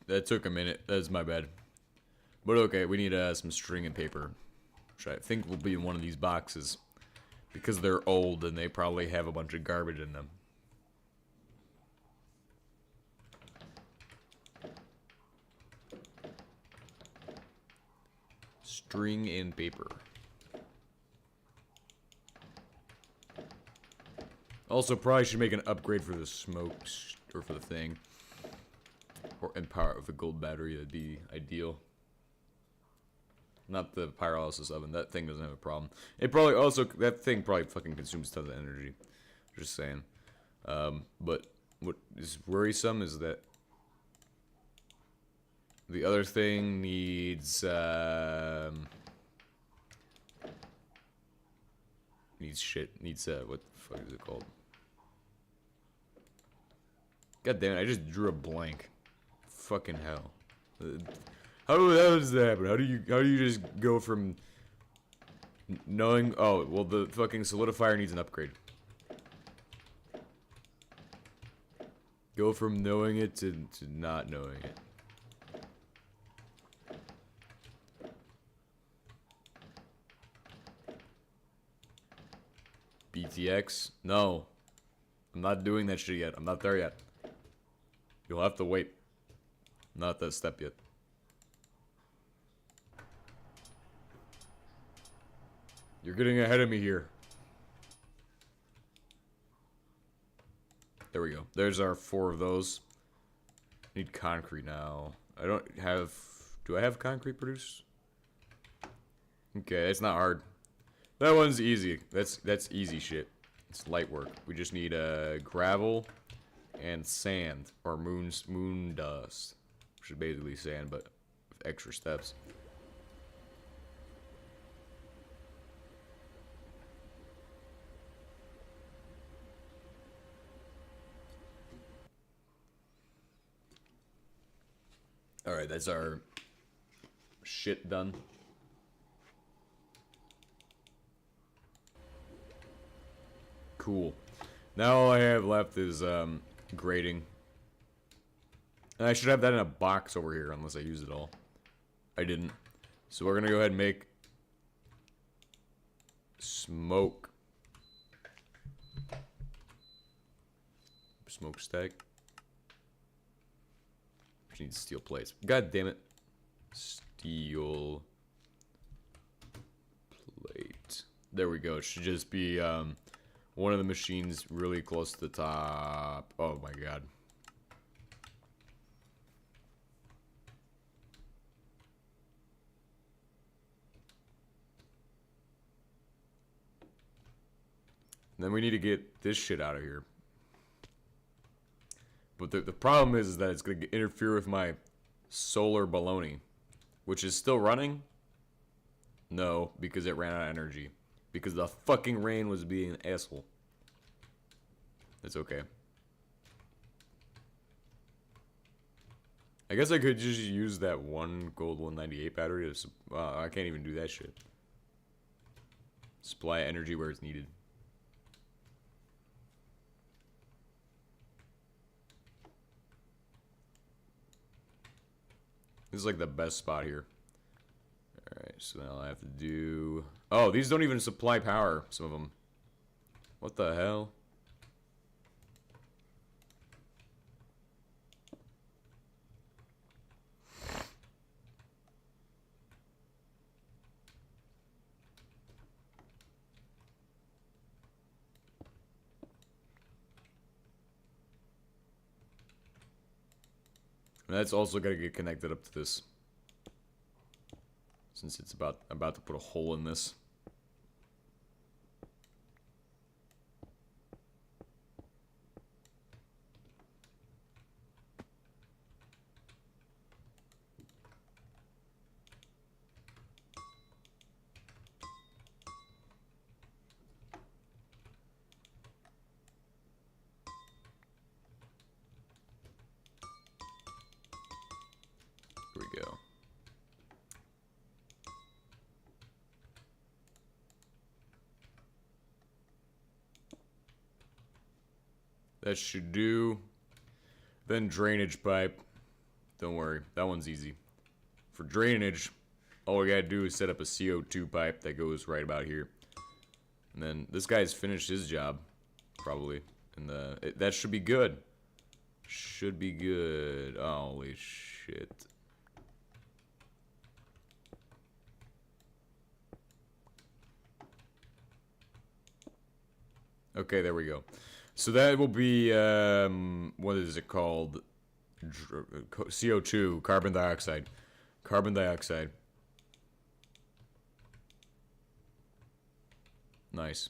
That took a minute. That's my bad. But okay, we need some string and paper, which I think will be in one of these boxes. Because they're old and they probably have a bunch of garbage in them. String and paper. Also, probably should make an upgrade for the smokes, or for the thing. Or and power of a gold battery, that'd be ideal. Not the pyrolysis oven, that thing doesn't have a problem. It probably also, that thing probably fucking consumes tons of energy. Just saying. But what is worrisome is that the other thing needs, needs, what the fuck is it called? God damn it, I just drew a blank. Fucking hell. How does that happen? How do you just go from knowing, oh, well the fucking solidifier needs an upgrade. Go from knowing it to not knowing it. BTX? No. I'm not doing that shit yet. I'm not there yet. You'll have to wait. I'm not at that step yet. You're getting ahead of me here. There we go. There's our 4 of those. Need concrete now. I don't have... Do I have concrete produced? Okay, it's not hard. That one's easy. That's easy shit. It's light work. We just need gravel and sand, or moon dust, which is basically sand, but with extra steps. All right, that's our shit done. Cool. Now all I have left is grading. And I should have that in a box over here unless I use it all. I didn't. So we're gonna go ahead and make smoke. Smokestack. Which needs steel plates. God damn it. Steel plate. There we go. It should just be one of the machines really close to the top. Oh my god. And then we need to get this shit out of here. But the problem is that it's going to interfere with my solar baloney. Which is still running? No, because it ran out of energy. Because the fucking rain was being an asshole. It's okay. I guess I could just use that one gold 198 battery to... I can't even do that shit. Supply energy where it's needed. This is like the best spot here. Alright, so now I have to do... Oh, these don't even supply power, some of them. What the hell? And that's also got to get connected up to this. Since it's about to put a hole in this. Here we go. That should do. Then drainage pipe. Don't worry, that one's easy. For drainage, all we gotta do is set up a CO2 pipe that goes right about here. And then this guy's finished his job, probably. And that should be good. Should be good. Holy shit. Okay, there we go. So that will be, what is it called? CO2, carbon dioxide. Carbon dioxide. Nice.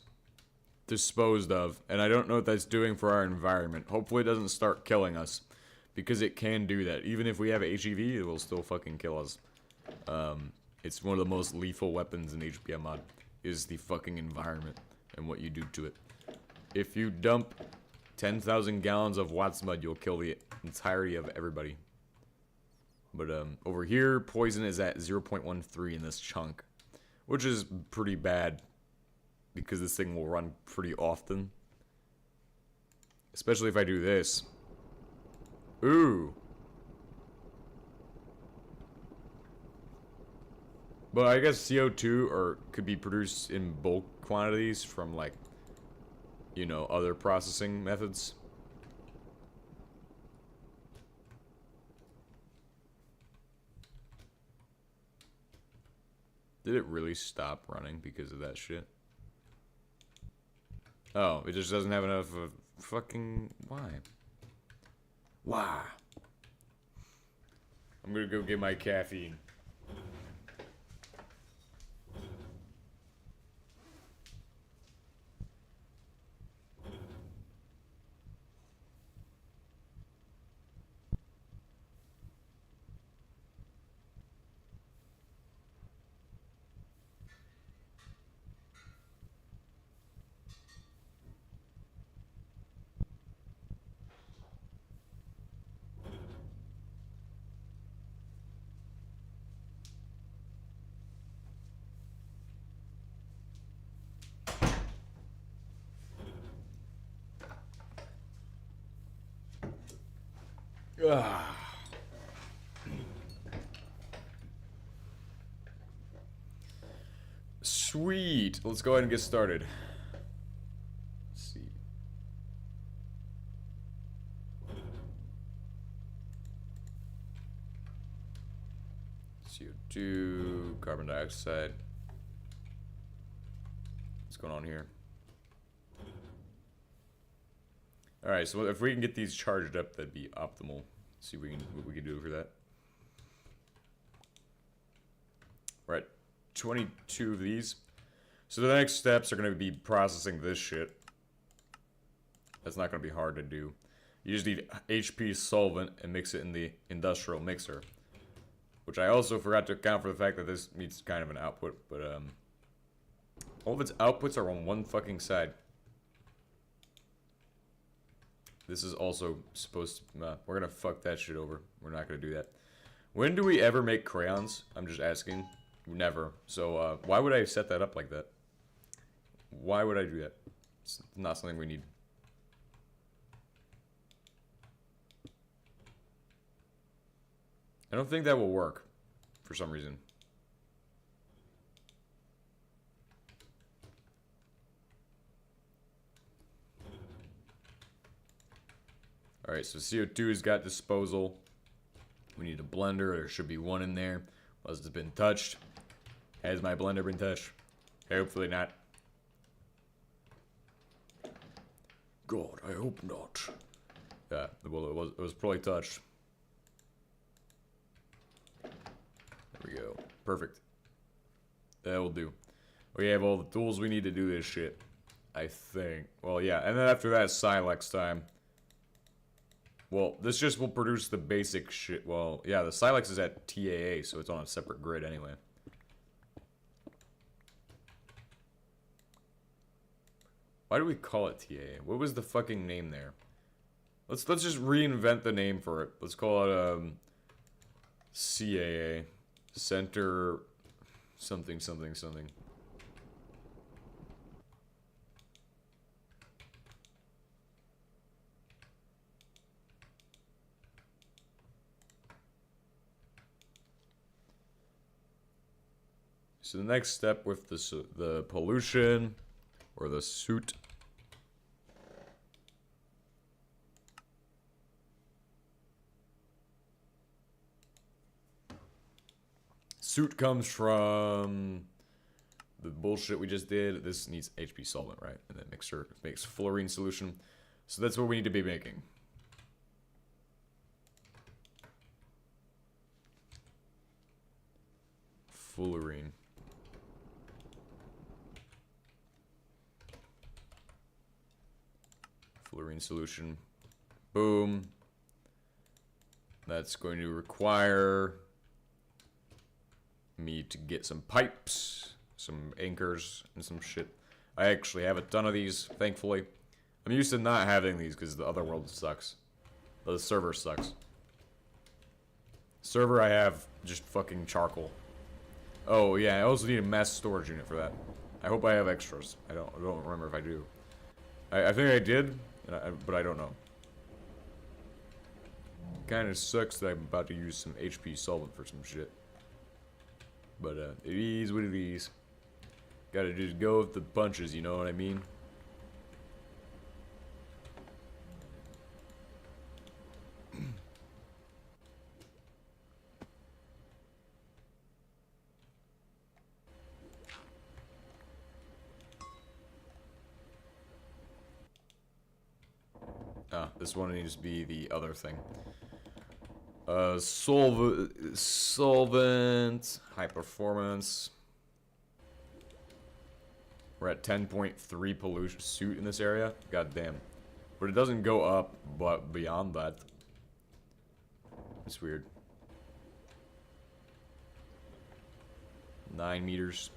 Disposed of. And I don't know what that's doing for our environment. Hopefully it doesn't start killing us. Because it can do that. Even if we have HEV, it will still fucking kill us. It's one of the most lethal weapons in HBM mod. Is the fucking environment. And what you do to it. If you dump 10,000 gallons of Watts mud, you'll kill the entirety of everybody. But over here, poison is at 0.13 in this chunk. Which is pretty bad. Because this thing will run pretty often. Especially if I do this. Ooh. But I guess CO2 could be produced in bulk quantities from, like, you know, other processing methods. Did it really stop running because of that shit? Oh, it just doesn't have enough of fucking... Why? Why? I'm gonna go get my caffeine. Ah. Sweet. Let's go ahead and get started. Let's see. CO2, carbon dioxide. What's going on here? Alright, so if we can get these charged up, that'd be optimal. See what we can do for that. We're at 22 of these. So the next steps are going to be processing this shit. That's not going to be hard to do. You just need HP solvent and mix it in the industrial mixer. Which I also forgot to account for the fact that this needs kind of an output, but all of its outputs are on one fucking side. This is also supposed to... we're gonna fuck that shit over. We're not gonna do that. When do we ever make crayons? I'm just asking. Never. So, why would I set that up like that? Why would I do that? It's not something we need. I don't think that will work. For some reason. Alright, so CO2's got disposal. We need a blender. There should be one in there. Unless it's been touched. Has my blender been touched? Hopefully not. God, I hope not. Yeah, well, it was probably touched. There we go. Perfect. That will do. We have all the tools we need to do this shit. I think. Well, yeah. And then after that, Silex time. Well, this just will produce the basic shit. Well, yeah, the Silex is at TAA, so it's on a separate grid anyway. Why do we call it TAA? What was the fucking name there? Let's just reinvent the name for it. Let's call it CAA. Center something something something. So the next step with the pollution, or the soot. Soot comes from the bullshit we just did. This needs HP solvent, right? And then mixer makes fluorine solution. So that's what we need to be making. Fluorine. Fluorine solution. Boom. That's going to require me to get some pipes, some anchors, and some shit. I actually have a ton of these, thankfully. I'm used to not having these because the other world sucks. The server sucks. Server, I have just fucking charcoal. Oh yeah, I also need a mass storage unit for that. I hope I have extras. I don't remember if I do. I think I did, but I don't know. Kind of sucks that I'm about to use some HP solvent for some shit. But it is what it is. Gotta just go with the punches, you know what I mean? This one needs to be the other thing. Solvent, high performance. We're at 10.3 pollution soot in this area. God damn. But it doesn't go up, but beyond that. It's weird. 9 meters.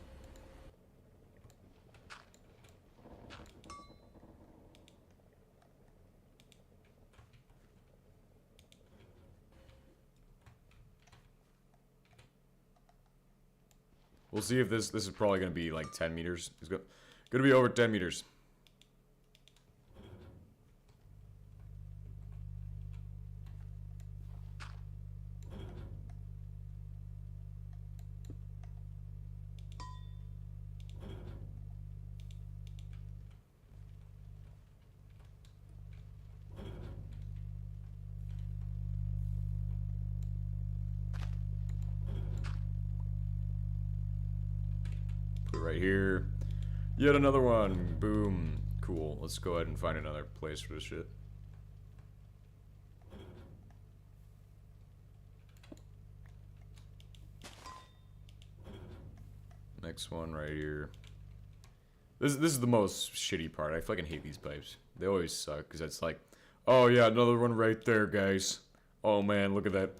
We'll see if this is probably going to be like 10 meters. It's going to be over 10 meters. Right here. Yet another one. Boom. Cool. Let's go ahead and find another place for this shit. Next one right here. This is the most shitty part. I fucking hate these pipes. They always suck because it's like, oh yeah, another one right there, guys. Oh man, look at that.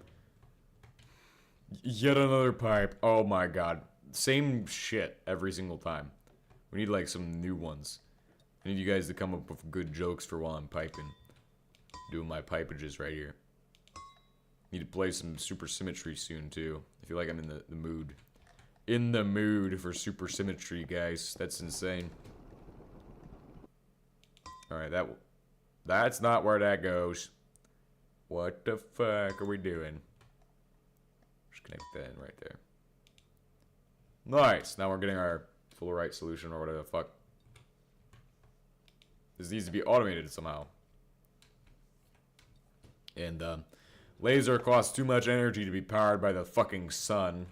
Yet another pipe. Oh my god. Same shit every single time. We need like some new ones. I need you guys to come up with good jokes for while I'm piping. Doing my pipages right here. Need to play some super symmetry soon too. I feel like I'm in the mood. In the mood for super symmetry, guys. That's insane. Alright, that's not where that goes. What the fuck are we doing? Just connect that in right there. Nice. Now we're getting our fluorite solution or whatever the fuck. This needs to be automated somehow. And laser costs too much energy to be powered by the fucking sun.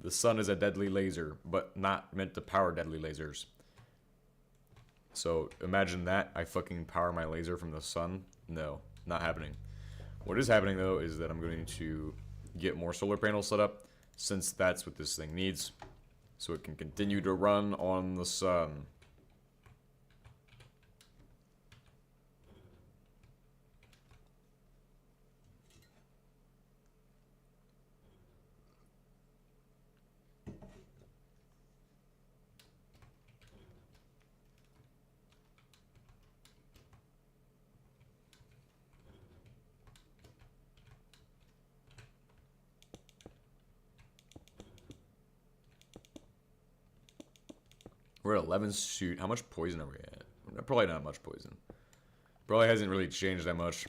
The sun is a deadly laser, but not meant to power deadly lasers. So imagine that. I fucking power my laser from the sun. No, not happening. What is happening though is that I'm going to get more solar panels set up, since that's what this thing needs, so it can continue to run on the sun. We're at 11 shoot. How much poison are we at? Probably not much poison. Probably hasn't really changed that much.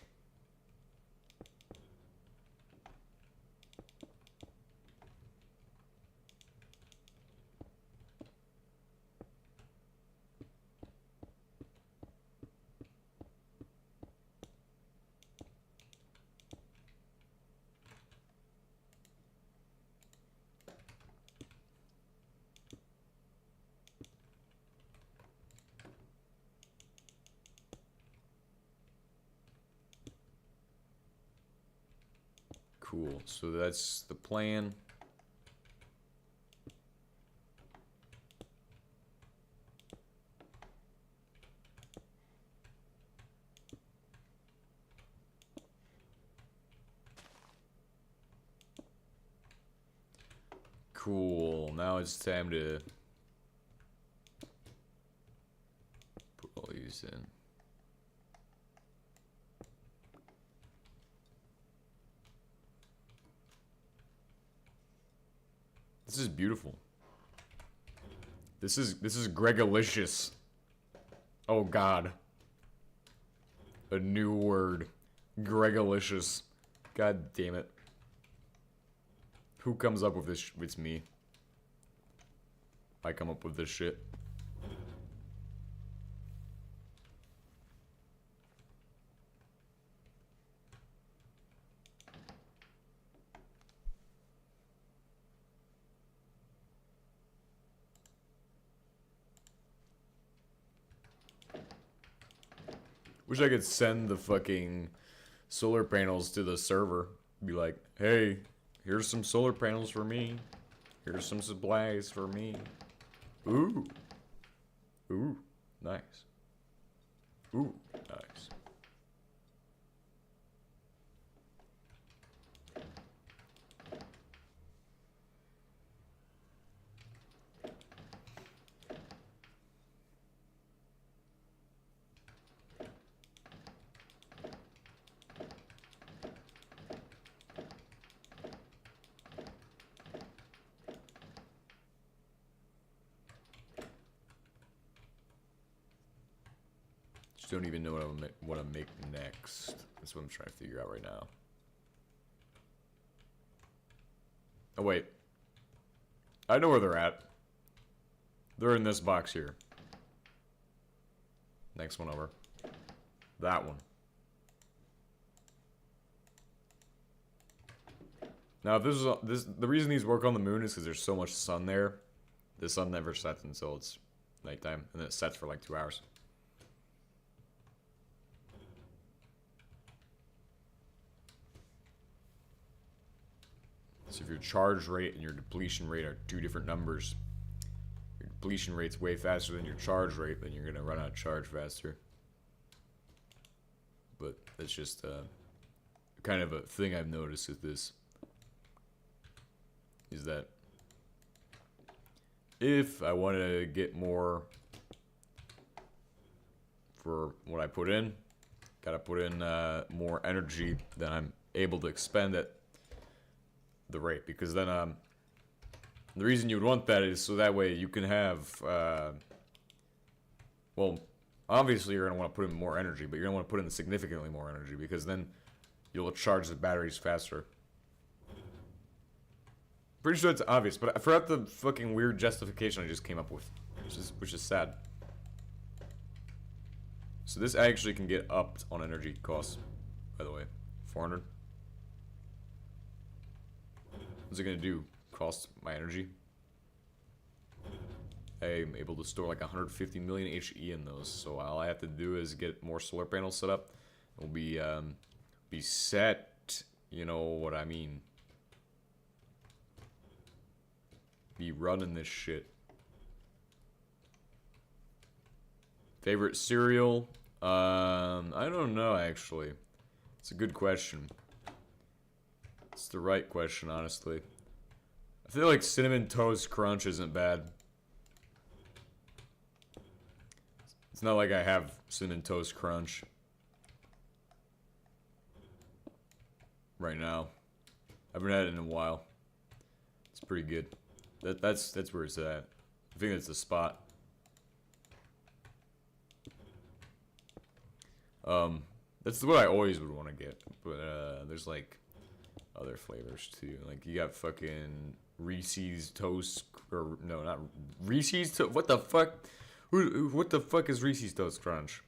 Cool. So that's the plan. Cool. Now it's time to put all these in. This is beautiful. This is Gregolicious. Oh God. A new word. Gregolicious. God damn it. Who comes up with this? It's me. I come up with this shit. Wish I could send the fucking solar panels to the server. Be like, hey, here's some solar panels for me. Here's some supplies for me. Ooh. Ooh. Nice. Ooh. Nice. Don't even know what I'm make next. That's what I'm trying to figure out right now. Oh wait, I know where they're at. They're in this box here. Next one over. That one. Now, if the reason these work on the moon is because there's so much sun there. The sun never sets until it's nighttime, and then it sets for like 2 hours. So if your charge rate and your depletion rate are two different numbers, your depletion rate's way faster than your charge rate, then you're gonna run out of charge faster. But that's just kind of a thing I've noticed with this. Is that if I want to get more for what I put in, gotta put in more energy than I'm able to expend at the rate, because then the reason you would want that is so that way you can have well, obviously you're gonna want to put in more energy, but you're gonna want to put in significantly more energy, because then you'll charge the batteries faster. Pretty sure it's obvious, but I forgot the fucking weird justification I just came up with, which is sad. So this actually can get upped on energy costs, by the way. 400. What's it gonna do? Cost my energy? I'm able to store like 150 million HE in those, so all I have to do is get more solar panels set up. We'll be set. You know what I mean? Be running this shit. Favorite cereal? I don't know actually. It's a good question. It's the right question, honestly. I feel like Cinnamon Toast Crunch isn't bad. It's not like I have Cinnamon Toast Crunch right now. I haven't had it in a while. It's pretty good. That's where it's at. I think that's the spot. That's what I always would want to get, but there's like other flavors too. Like you got fucking Reese's Toast, or no, not Reese's Toast. What the fuck? What the fuck is Reese's Toast Crunch?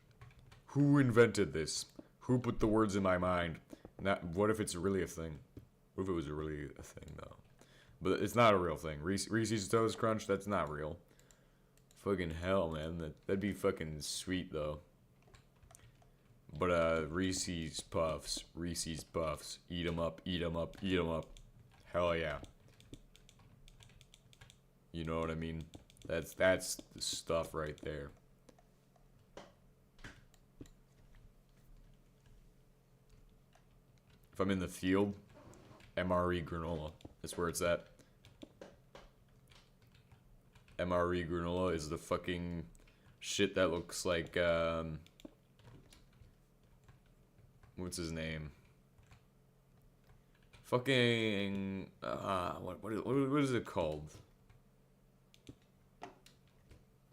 Who invented this? Who put the words in my mind? What if it's really a thing? What if it was really a thing though? But it's not a real thing. Reese's Toast Crunch, that's not real. Fucking hell, man. That'd be fucking sweet though. But Reese's Puffs. Reese's Puffs. Eat 'em up, eat 'em up, eat 'em up. Hell yeah. You know what I mean? That's the stuff right there. If I'm in the field, MRE granola. That's where it's at. MRE granola is the fucking shit that looks like, what's his name? Fucking, what is it called?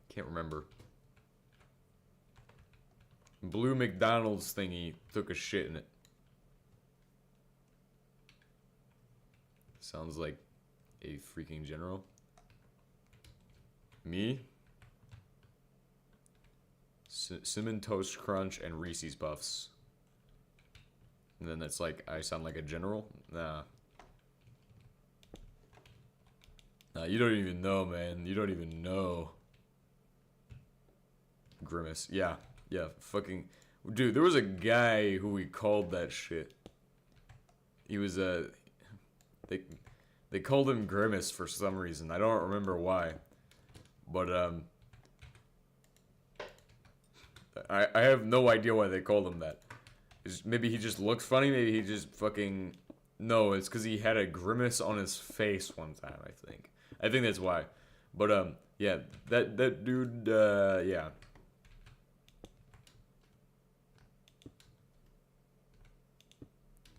Can't remember. Blue McDonald's thingy took a shit in it. Sounds like a freaking general. Me? Cinnamon Toast Crunch and Reese's Puffs. And then that's like, I sound like a general? Nah. Nah, you don't even know, man. You don't even know. Grimace. Yeah. Yeah, fucking... Dude, there was a guy who we called that shit. He was, They called him Grimace for some reason. I don't remember why. But, I have no idea why they called him that. Maybe he just looked funny, maybe he just fucking... No, it's because he had a grimace on his face one time, I think. I think that's why. But, yeah, that dude, yeah.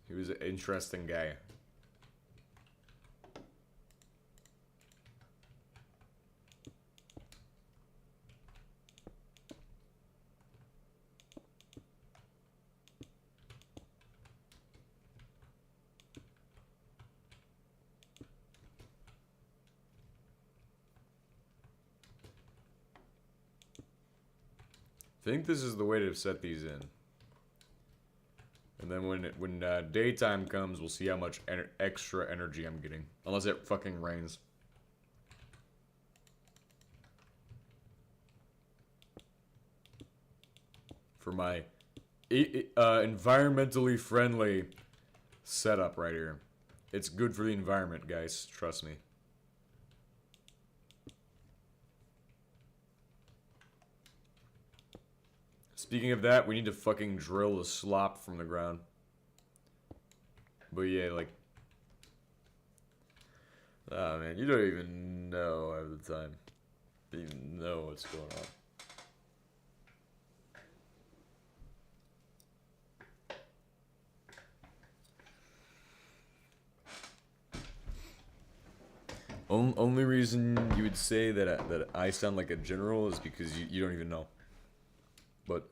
He was an interesting guy. I think this is the way to set these in. And then when daytime comes, we'll see how much extra energy I'm getting. Unless it fucking rains. For my environmentally friendly setup right here. It's good for the environment, guys. Trust me. Speaking of that, we need to fucking drill the slop from the ground. But yeah, like... Ah, man, you don't even know half the time. You don't even know what's going on. Only reason you would say that I sound like a general is because you don't even know. But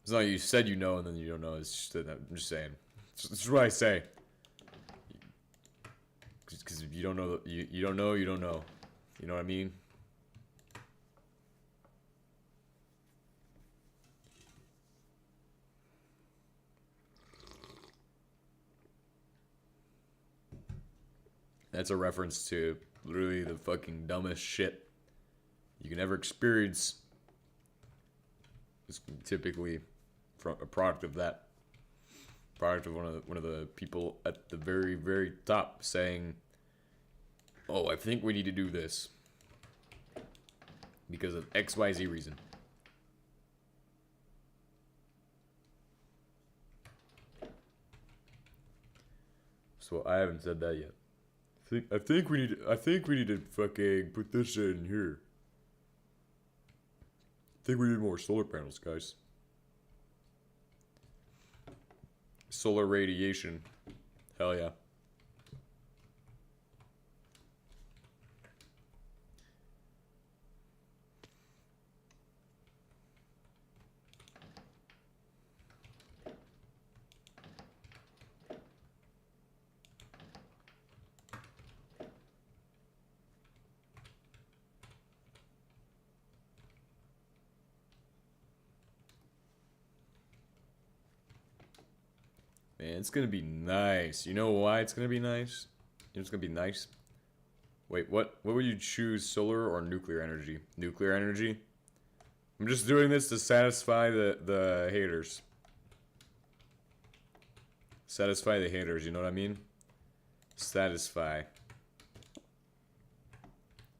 it's not like you said you know and then you don't know. It's just that I'm just saying. It's what I say. Because if you don't know, you don't know, you don't know. You know what I mean? That's a reference to literally the fucking dumbest shit you can ever experience. It's typically a product of that. Product of one of the people at the very, very top saying, "Oh, I think we need to do this because of XYZ reason." So I haven't said that yet. I think we need to fucking put this in here. I think we need more solar panels, guys. Solar radiation. Hell yeah. Man, it's gonna be nice. You know why it's gonna be nice? You know it's gonna be nice? Wait, what would you choose, solar or nuclear energy? Nuclear energy? I'm just doing this to satisfy the haters. Satisfy the haters, you know what I mean? Satisfy.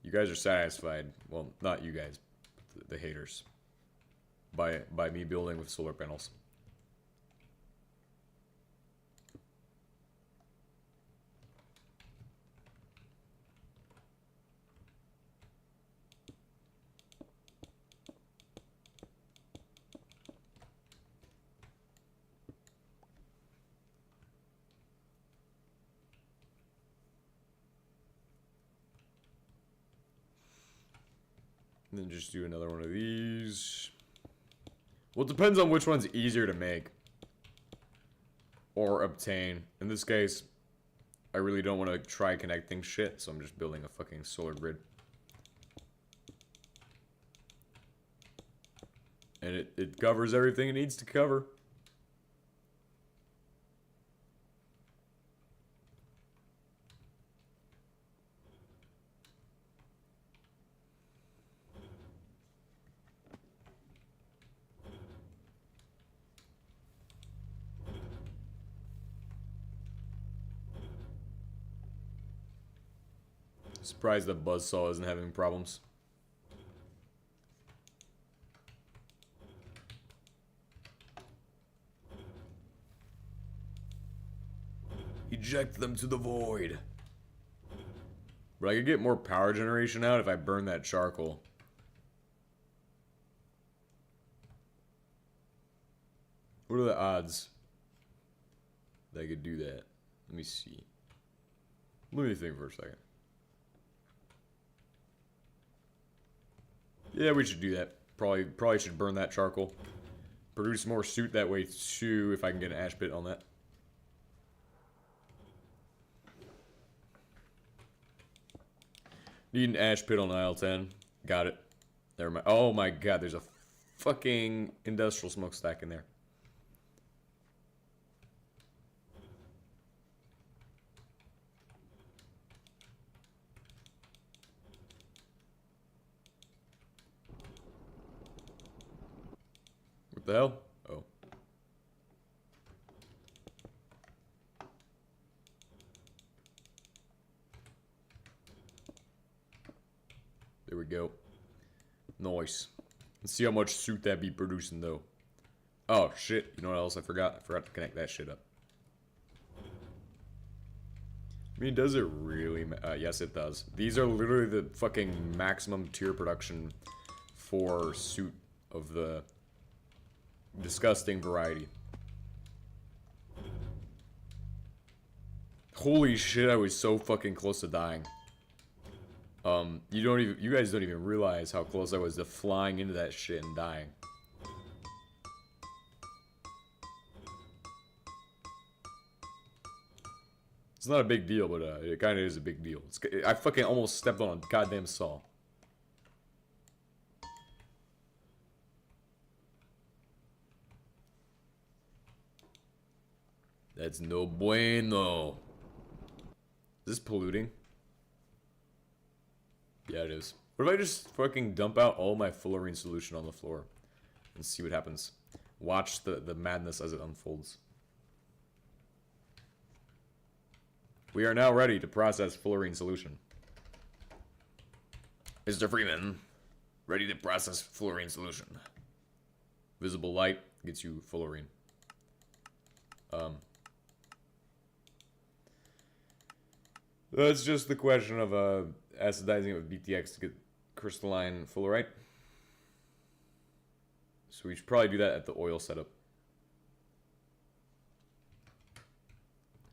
You guys are satisfied. Well, not you guys, the haters. By me building with solar panels. And then just do another one of these. Well, it depends on which one's easier to make. Or obtain. In this case, I really don't want to try connecting shit, so I'm just building a fucking solar grid. And it covers everything it needs to cover. Surprised that Buzzsaw isn't having problems. Eject them to the void. But I could get more power generation out if I burn that charcoal. What are the odds that I could do that? Let me see. Let me think for a second. Yeah, we should do that. Probably should burn that charcoal. Produce more soot that way too, if I can get an ash pit on that. Need an ash pit on aisle 10. Got it. Never mind. Oh my god, there's a fucking industrial smokestack in there. What the hell? Oh. There we go. Nice. Let's see how much suit that be producing though. Oh shit, you know what else I forgot? I forgot to connect that shit up. I mean, does it really yes it does. These are literally the fucking maximum tier production for suit of the disgusting variety. Holy shit, I was so fucking close to dying. You guys don't even realize how close I was to flying into that shit and dying. It's not a big deal, but it kind of is a big deal. I fucking almost stepped on a goddamn saw. That's no bueno. Is this polluting? Yeah, it is. What if I just fucking dump out all my fullerene solution on the floor and see what happens? Watch the madness as it unfolds. We are now ready to process fullerene solution. Mr. Freeman, ready to process fullerene solution. Visible light gets you fullerene. That's just the question of acidizing it with BTX to get crystalline fullerite. So we should probably do that at the oil setup.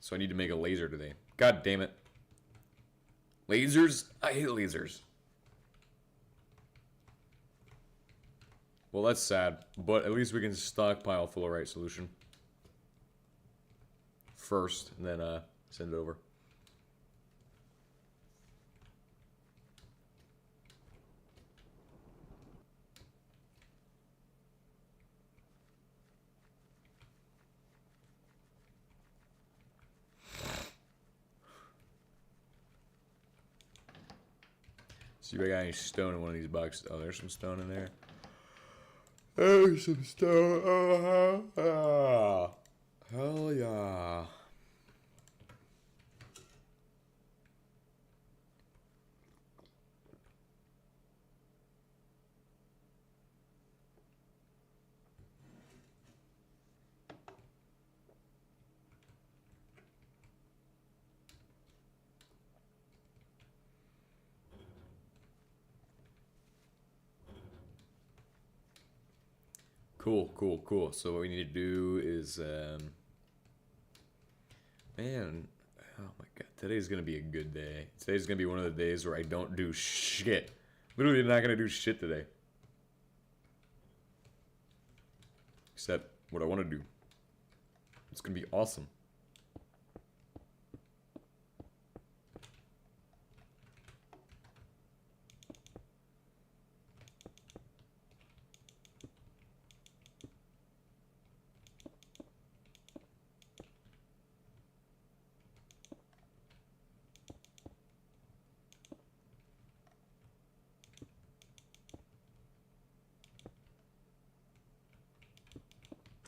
So I need to make a laser today. God damn it. Lasers? I hate lasers. Well, that's sad, but at least we can stockpile fullerite solution first, and then send it over. See if I got any stone in one of these boxes. Oh, there's some stone in there. Oh, some stuff. Hell yeah. Cool, cool, cool. So what we need to do is, man, oh my god, today's gonna be a good day. Today's gonna be one of the days where I don't do shit. Literally not gonna do shit today. Except what I want to do. It's gonna be awesome.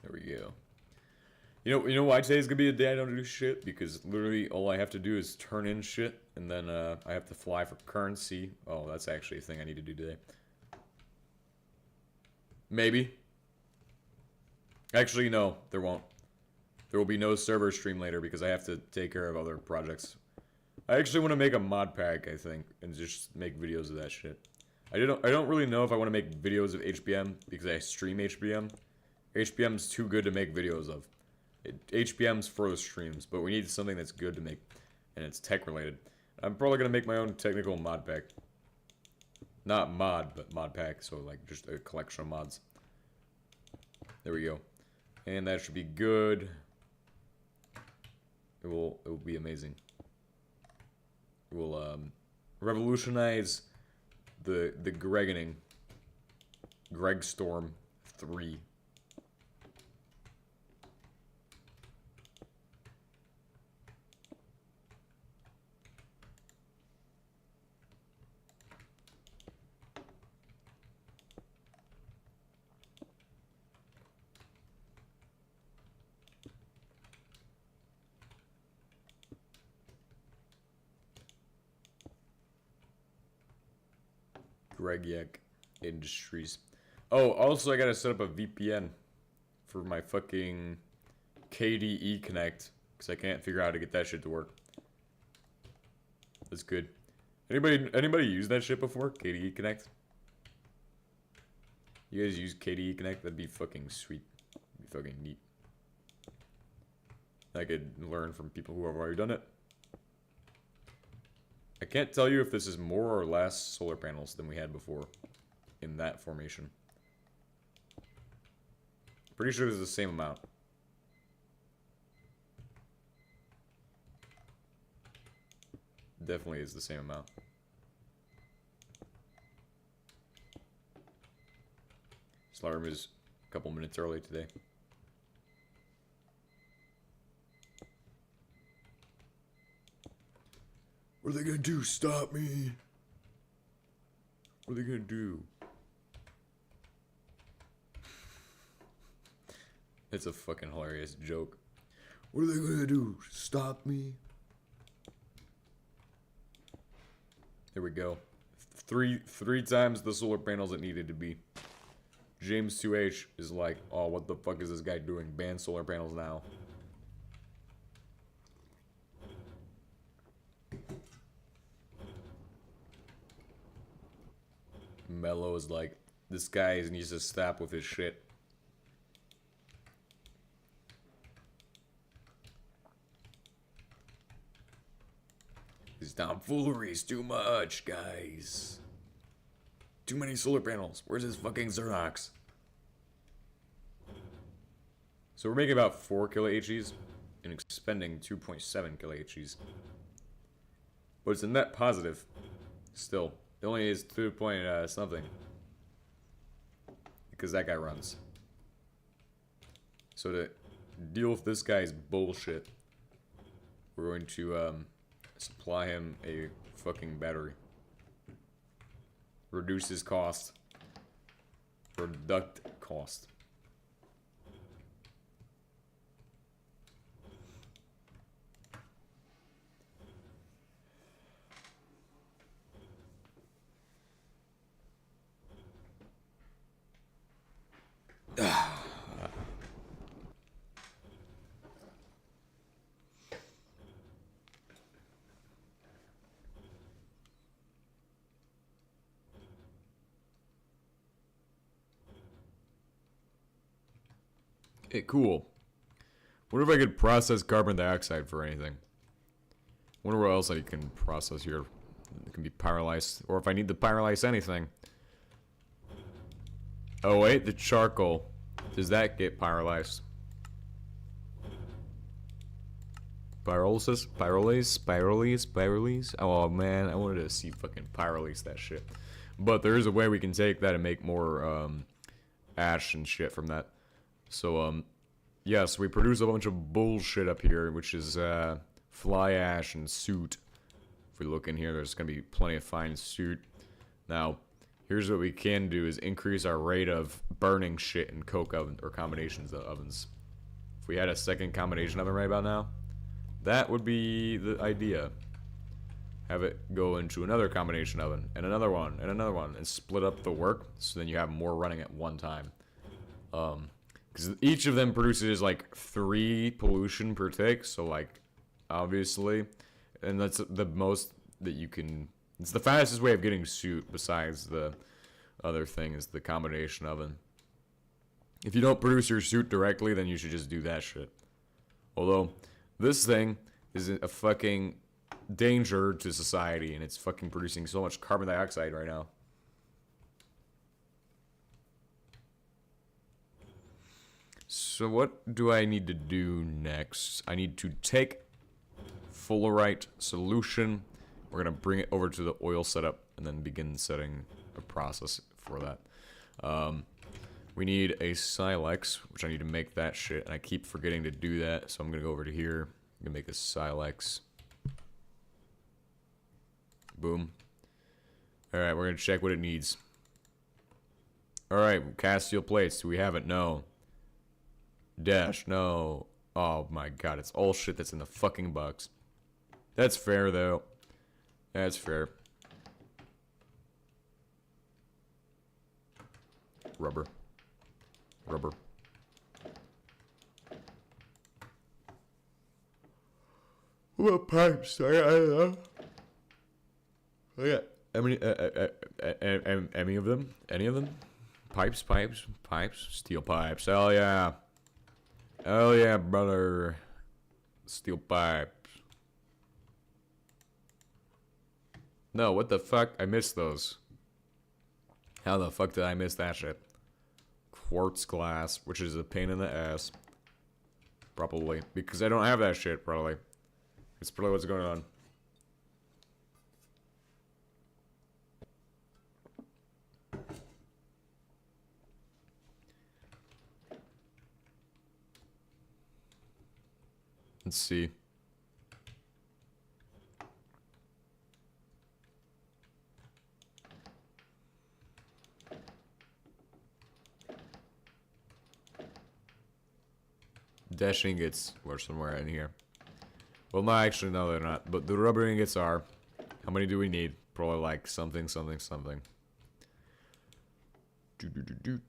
There we go. You know why today's gonna be a day I don't do shit? Because literally all I have to do is turn in shit, and then I have to fly for currency. Oh, that's actually a thing I need to do today. Maybe. Actually, no, there won't. There will be no server stream later because I have to take care of other projects. I actually want to make a mod pack, I think, and just make videos of that shit. I don't really know if I want to make videos of HBM because I stream HBM. HBM's too good to make videos of. HBM's for the streams, but we need something that's good to make, and it's tech related. I'm probably gonna make my own technical mod pack. Not mod, but mod pack, so like just a collection of mods. There we go. And that should be good. It will be amazing. It will revolutionize the Gregoning. Greg Storm 3. Greg Yak Industries. Oh, also I gotta set up a VPN for my fucking KDE Connect because I can't figure out how to get that shit to work. That's good. Anybody use that shit before? KDE Connect? You guys use KDE Connect? That'd be fucking sweet. That'd be fucking neat. I could learn from people who have already done it. I can't tell you if this is more or less solar panels than we had before in that formation. Pretty sure it's the same amount. Definitely is the same amount. Slot room is a couple minutes early today. What are they gonna do? Stop me? What are they gonna do? It's a fucking hilarious joke. What are they gonna do? Stop me? There we go. Three times the solar panels it needed to be. James 2H is like, oh, what the fuck is this guy doing? Ban solar panels now. Mello is like, this guy needs to stop with his shit. His tomfoolery is too much, guys. Too many solar panels. Where's his fucking Xerox? So we're making about 4 kHz and expending 2.7 kHz. But it's a net positive. Still. It only is 2 point something. Because that guy runs. So to deal with this guy's bullshit, we're going to supply him a fucking battery. Reduce his cost. Reduct cost. Hey, cool. Wonder if I could process carbon dioxide for anything. Wonder what else I can process here. It can be pyrolyzed, or if I need to pyrolyze anything. Oh wait, the charcoal. Does that get pyrolyzed? Pyrolysis? Pyrolyse? Oh man, I wanted to see fucking pyrolyse that shit. But there is a way we can take that and make more ash and shit from that. So yes, we produce a bunch of bullshit up here, which is fly ash and soot. If we look in here, there's gonna be plenty of fine soot. Now, here's what we can do: is increase our rate of burning shit in coke oven or combinations of ovens. If we had a second combination oven right about now, that would be the idea. Have it go into another combination oven, and another one, and another one, and split up the work, so then you have more running at one time. Because each of them produces like 3 pollution per tick, so like, obviously, and that's the most that you can. It's the fastest way of getting soot, besides the other thing is the combination oven. If you don't produce your soot directly, then you should just do that shit. Although, this thing is a fucking danger to society, and it's fucking producing so much carbon dioxide right now. So what do I need to do next? I need to take fullerite solution. We're gonna bring it over to the oil setup and then begin setting a process for that. We need a silex, which I need to make that shit, and I keep forgetting to do that, so I'm gonna go over to here. I'm gonna make a silex. Boom. Alright, we're gonna check what it needs. Alright, cast steel plates. Do we have it? No. Dash, no. Oh my god, it's all shit that's in the fucking box. That's fair, though. That's fair. Rubber. Rubber. What pipes? I don't know. Oh, yeah. Any of them? Any of them? Pipes, pipes, pipes. Steel pipes. Hell yeah. Hell yeah, brother. Steel pipes. No, what the fuck? I missed those. How the fuck did I miss that shit? Quartz glass, which is a pain in the ass. Probably. Because I don't have that shit, probably. It's probably what's going on. Let's see. Dash ingots were somewhere in here. Well, no, actually, no, they're not. But the rubber ingots are. How many do we need? Probably like something, something, something. It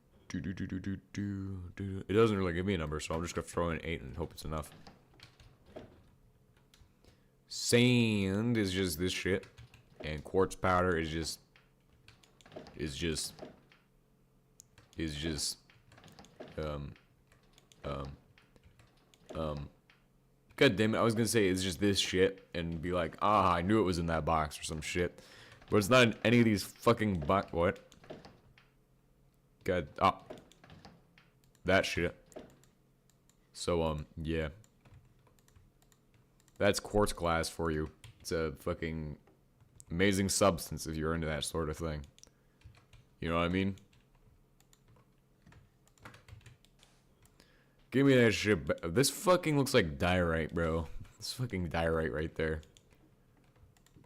doesn't really give me a number, so I'm just gonna throw in 8 and hope it's enough. Sand is just this shit, and quartz powder is just. God damn it, I was gonna say it's just this shit and be like, ah, I knew it was in that box or some shit. But it's not in any of these fucking what? God, that shit. So, yeah. That's quartz glass for you. It's a fucking amazing substance if you're into that sort of thing. You know what I mean? Give me that shit. This fucking looks like diorite, bro. This fucking diorite right there.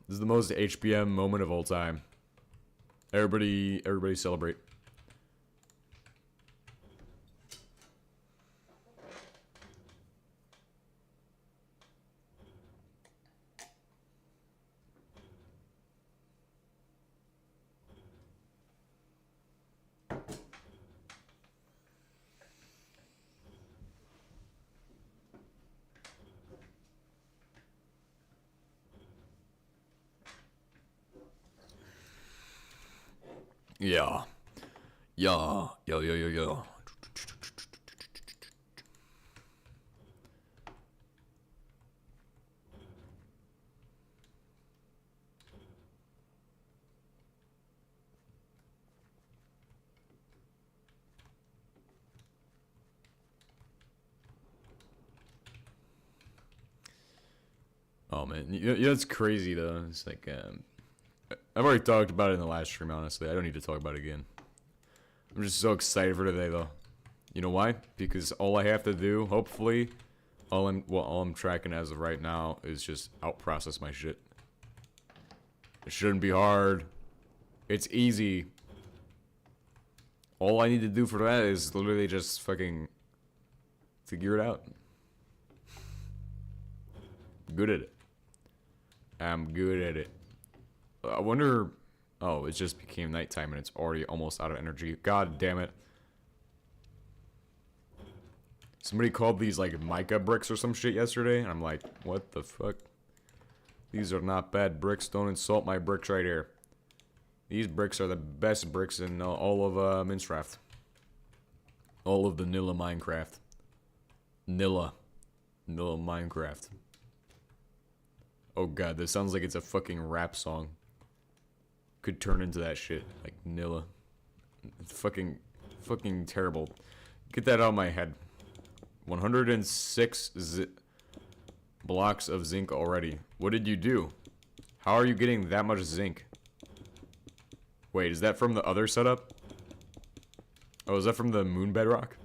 This is the most HBM moment of all time. Everybody celebrate. Yeah. Yeah. Yo, yo, yo, yo. Oh man, it's crazy though. It's like I've already talked about it in the last stream. Honestly, I don't need to talk about it again. I'm just so excited for today though. You know why? Because all I have to do, hopefully, all I'm tracking as of right now is just out-process my shit. It shouldn't be hard. It's easy. All I need to do for that is literally just fucking figure it out. Good at it. I'm good at it. I wonder... Oh, it just became nighttime and it's already almost out of energy. God damn it. Somebody called these like mica bricks or some shit yesterday, and I'm like, what the fuck? These are not bad bricks. Don't insult my bricks right here. These bricks are the best bricks in all of Minecraft. All of the Nilla Minecraft. Nilla Minecraft. Oh god, this sounds like it's a fucking rap song. Could turn into that shit. Like Nilla. It's fucking terrible. Get that out of my head. 106 blocks of zinc already. What did you do? How are you getting that much zinc? Wait, is that from the other setup? Oh, is that from the moon bedrock?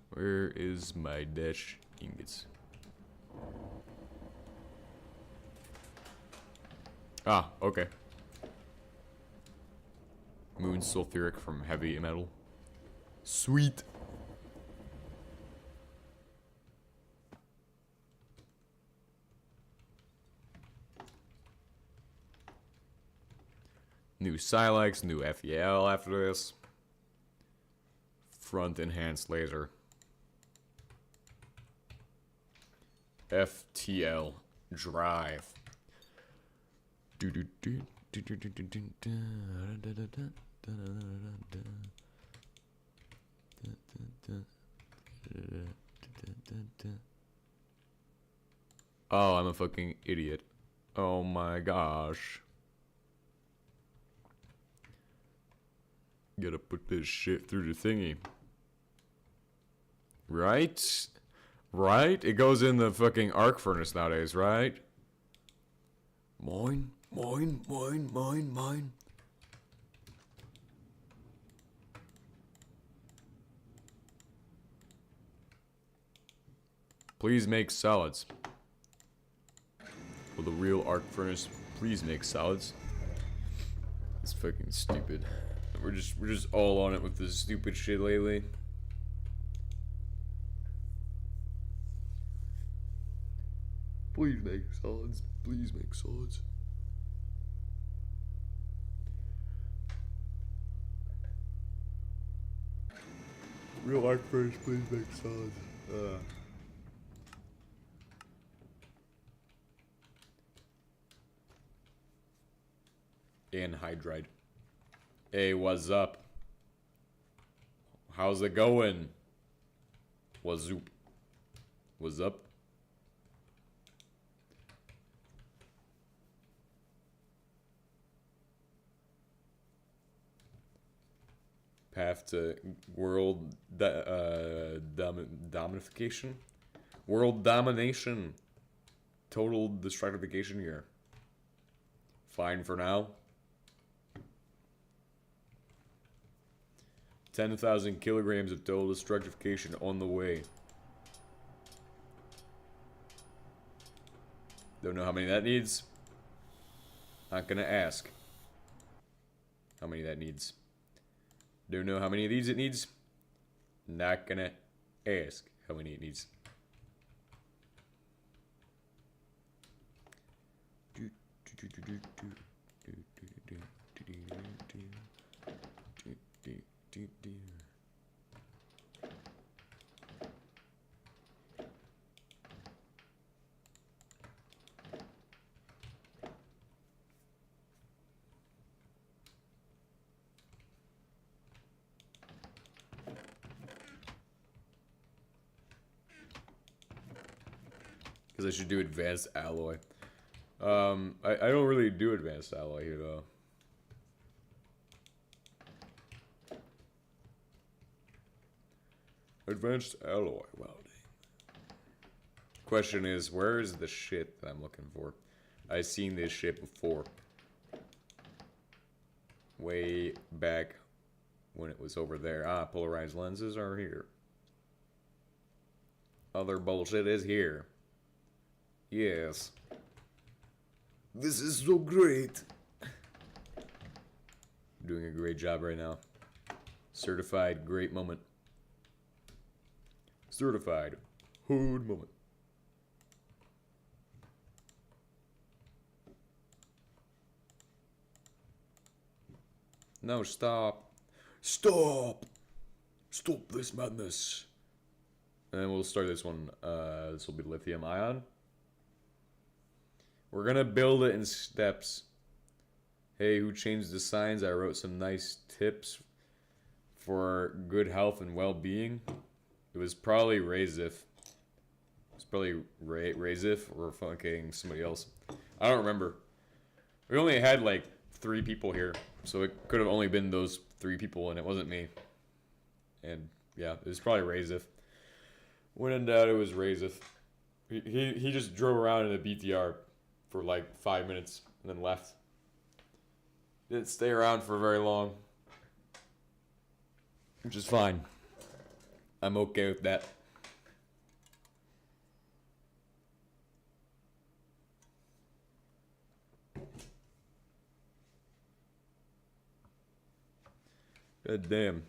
Where is my dash ingots? Ah, okay. Moon sulfuric from heavy metal. Sweet. New Silex, new FEL after this. Front enhanced laser. FTL drive. Oh, I'm a fucking idiot. Oh my gosh. Gotta put this shit through the thingy. Right? Right? It goes in the fucking arc furnace nowadays, right? Mine. Please make solids. Will the real arc furnace please make solids? It's fucking stupid. We're just all on it with this stupid shit lately. Please make solids. Please make solids. Real arc furnace, please make solids. Anhydride. Hey, what's up? How's it going? What's up? What's up? Path to world dominification? World domination. Total destructification here. Fine for now. 10,000 kilograms of total destructification on the way. Don't know how many that needs. Not gonna ask how many that needs. Don't know how many of these it needs. Not gonna ask how many it needs. Because I should do advanced alloy. I don't really do advanced alloy here though. Advanced alloy welding. Question is, where is the shit that I'm looking for? I've seen this shit before. Way back when it was over there. Ah, polarized lenses are here. Other bullshit is here. Yes. This is so great. Doing a great job right now. Certified great moment. Certified hood moment. No, stop. Stop! Stop this madness. And we'll start this one. This will be lithium ion. We're gonna build it in steps. Hey, who changed the signs? I wrote some nice tips for good health and well-being. It was probably Razif. It's probably Razif or fucking somebody else. I don't remember. We only had like 3 people here, so it could have only been those 3 people, and it wasn't me. And yeah, it was probably Razif. When in doubt, it was Razif. He just drove around in a BTR for like 5 minutes and then left. Didn't stay around for very long, which is fine. I'm okay with that. God damn.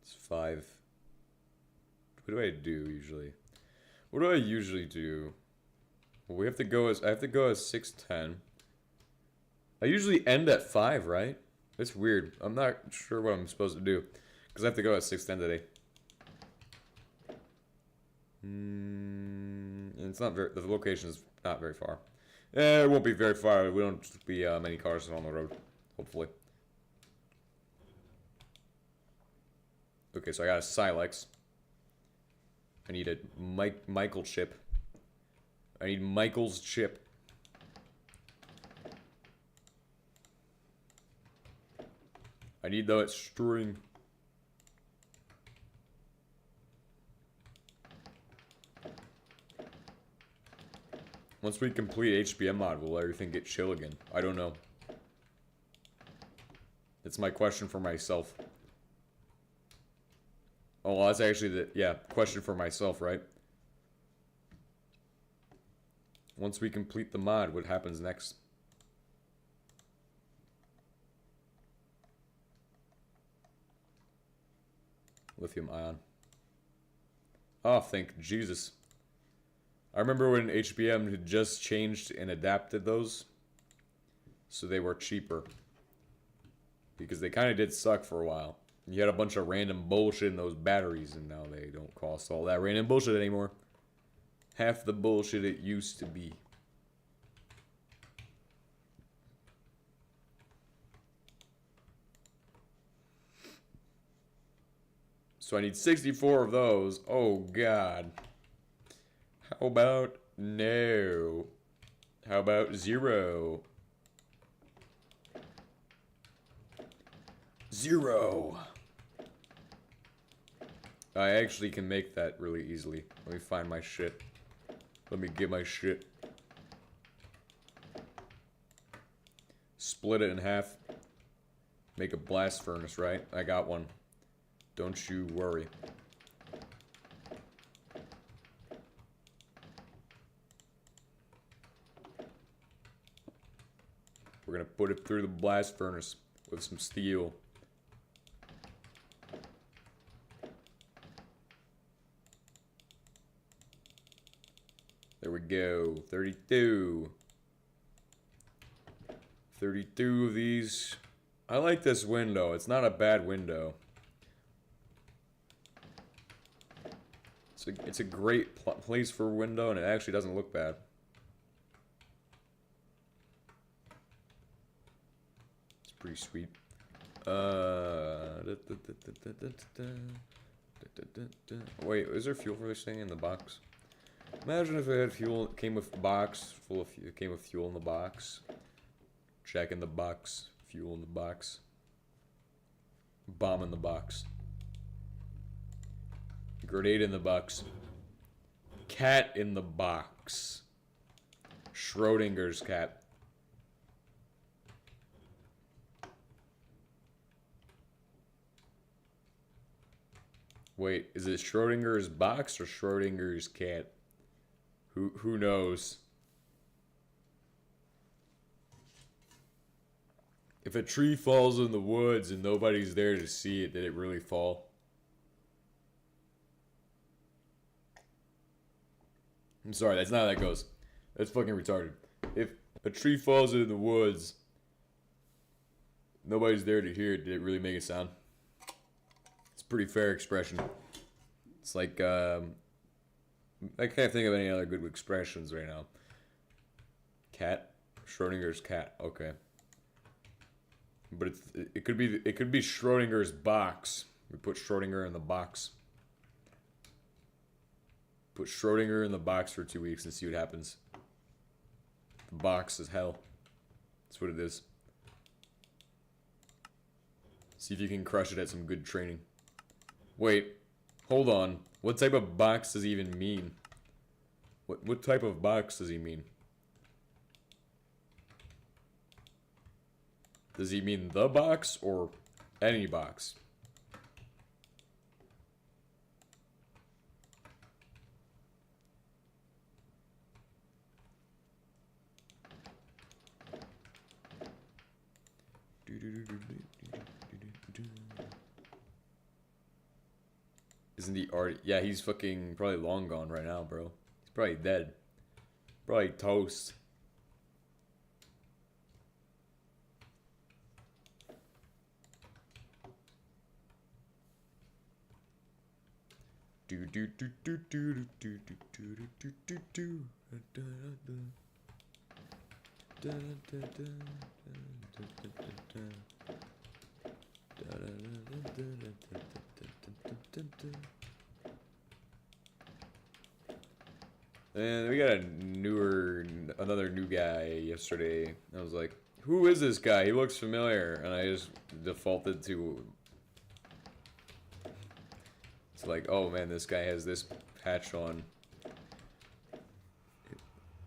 It's 5. What do I do usually? What do I usually do? Well, I have to go as 6:10. I usually end at 5, right? It's weird. I'm not sure what I'm supposed to do. Because I have to go at 6:10 today. And it's not very... The location is not very far. It won't be very far. We don't be many cars on the road. Hopefully. Okay, so I got a Silex. I need a Michael chip. I need Michael's chip. I need that string. Once we complete HBM mod, will everything get chill again? I don't know. It's my question for myself. Oh, well, that's actually the, yeah, question for myself, right? Once we complete the mod, what happens next? Lithium ion. Oh, thank Jesus. I remember when HBM had just changed and adapted those, so they were cheaper. Because they kind of did suck for a while. You had a bunch of random bullshit in those batteries, and now they don't cost all that random bullshit anymore. Half the bullshit it used to be. So I need 64 of those. Oh, God. How about no? How about 0? 0. I actually can make that really easily. Let me find my shit. Let me get my shit. Split it in half. Make a blast furnace, right? I got one. Don't you worry. We're gonna put it through the blast furnace with some steel. There we go. 32. 32 of these. I like this window. It's not a bad window. It's a great place for a window, and it actually doesn't look bad. It's pretty sweet. Wait, is there fuel for this thing in the box? Imagine if it had fuel, it came with a box full of fuel, it came with fuel in the box. Check in the box, fuel in the box. Bomb in the box. Grenade in the box. Cat in the box. Schrodinger's cat. Wait, is it Schrodinger's box or Schrodinger's cat? Who knows? If a tree falls in the woods and nobody's there to see it, did it really fall? I'm sorry, that's not how that goes. That's fucking retarded. If a tree falls into the woods, nobody's there to hear it, did it really make a sound? It's a pretty fair expression. It's like, I can't think of any other good expressions right now. Cat? Schrodinger's cat, okay. But it could be Schrodinger's box. We put Schrodinger in the box. Put Schrodinger in the box for 2 weeks and see what happens. The box is hell. That's what it is. See if you can crush it at some good training. Wait, hold on. What type of box does he even mean? What type of box does he mean? Does he mean the box or any box? Isn't he already? Yeah, he's fucking probably long gone right now, bro. He's probably dead. Probably toast. And we got another new guy yesterday. I was like, who is this guy? He looks familiar. And I just defaulted to... It's like, oh man, this guy has this patch on.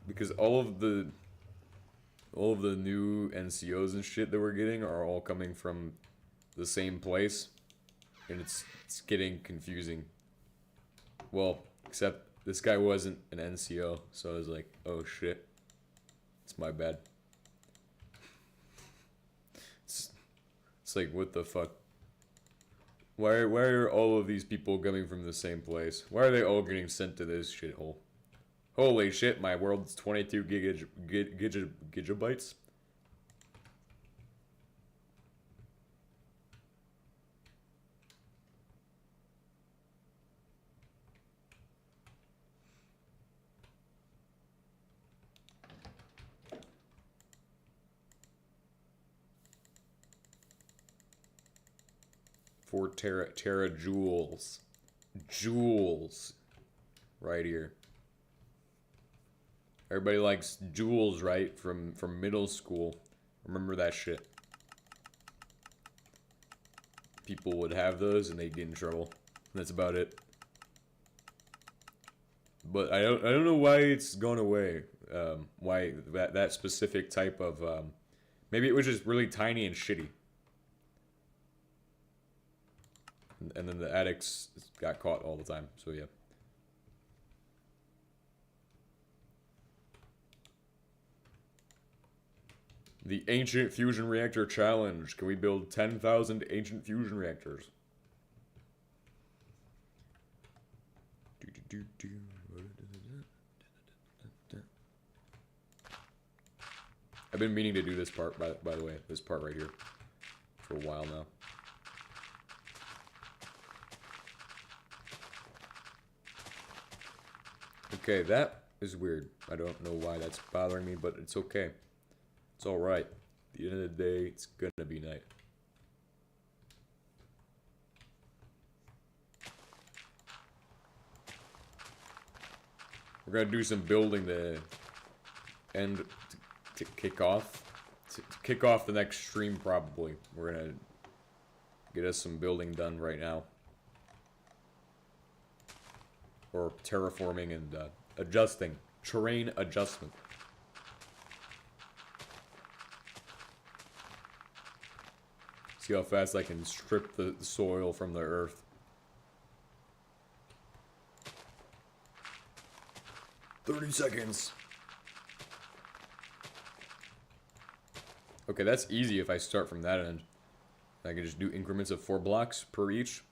Because all of the new NCOs and shit that we're getting are all coming from the same place. And it's getting confusing. Well, except this guy wasn't an NCO, so I was like, oh shit. It's my bad. It's like, what the fuck? Why are all of these people coming from the same place? Why are they all getting sent to this shithole? Holy shit, my world's 22 gigabytes? Four terajoules. Joules. Right here. Everybody likes joules, right? From middle school. Remember that shit. People would have those and they'd get in trouble. That's about it. But I don't know why it's gone away. Why that specific type of maybe it was just really tiny and shitty. And then the addicts got caught all the time, so yeah. The Ancient Fusion Reactor Challenge. Can we build 10,000 Ancient Fusion Reactors? I've been meaning to do this part, by the way, this part right here, for a while now. Okay, that is weird. I don't know why that's bothering me, but it's okay. It's alright. At the end of the day, it's gonna be night. We're gonna do some building to end, to kick off. To kick off the next stream, probably. We're gonna get us some building done right now. Or terraforming and adjusting. Terrain adjustment. See how fast I can strip the soil from the earth. "30 seconds. Okay, that's easy if I start from that end. I can just do increments of 4 blocks per each.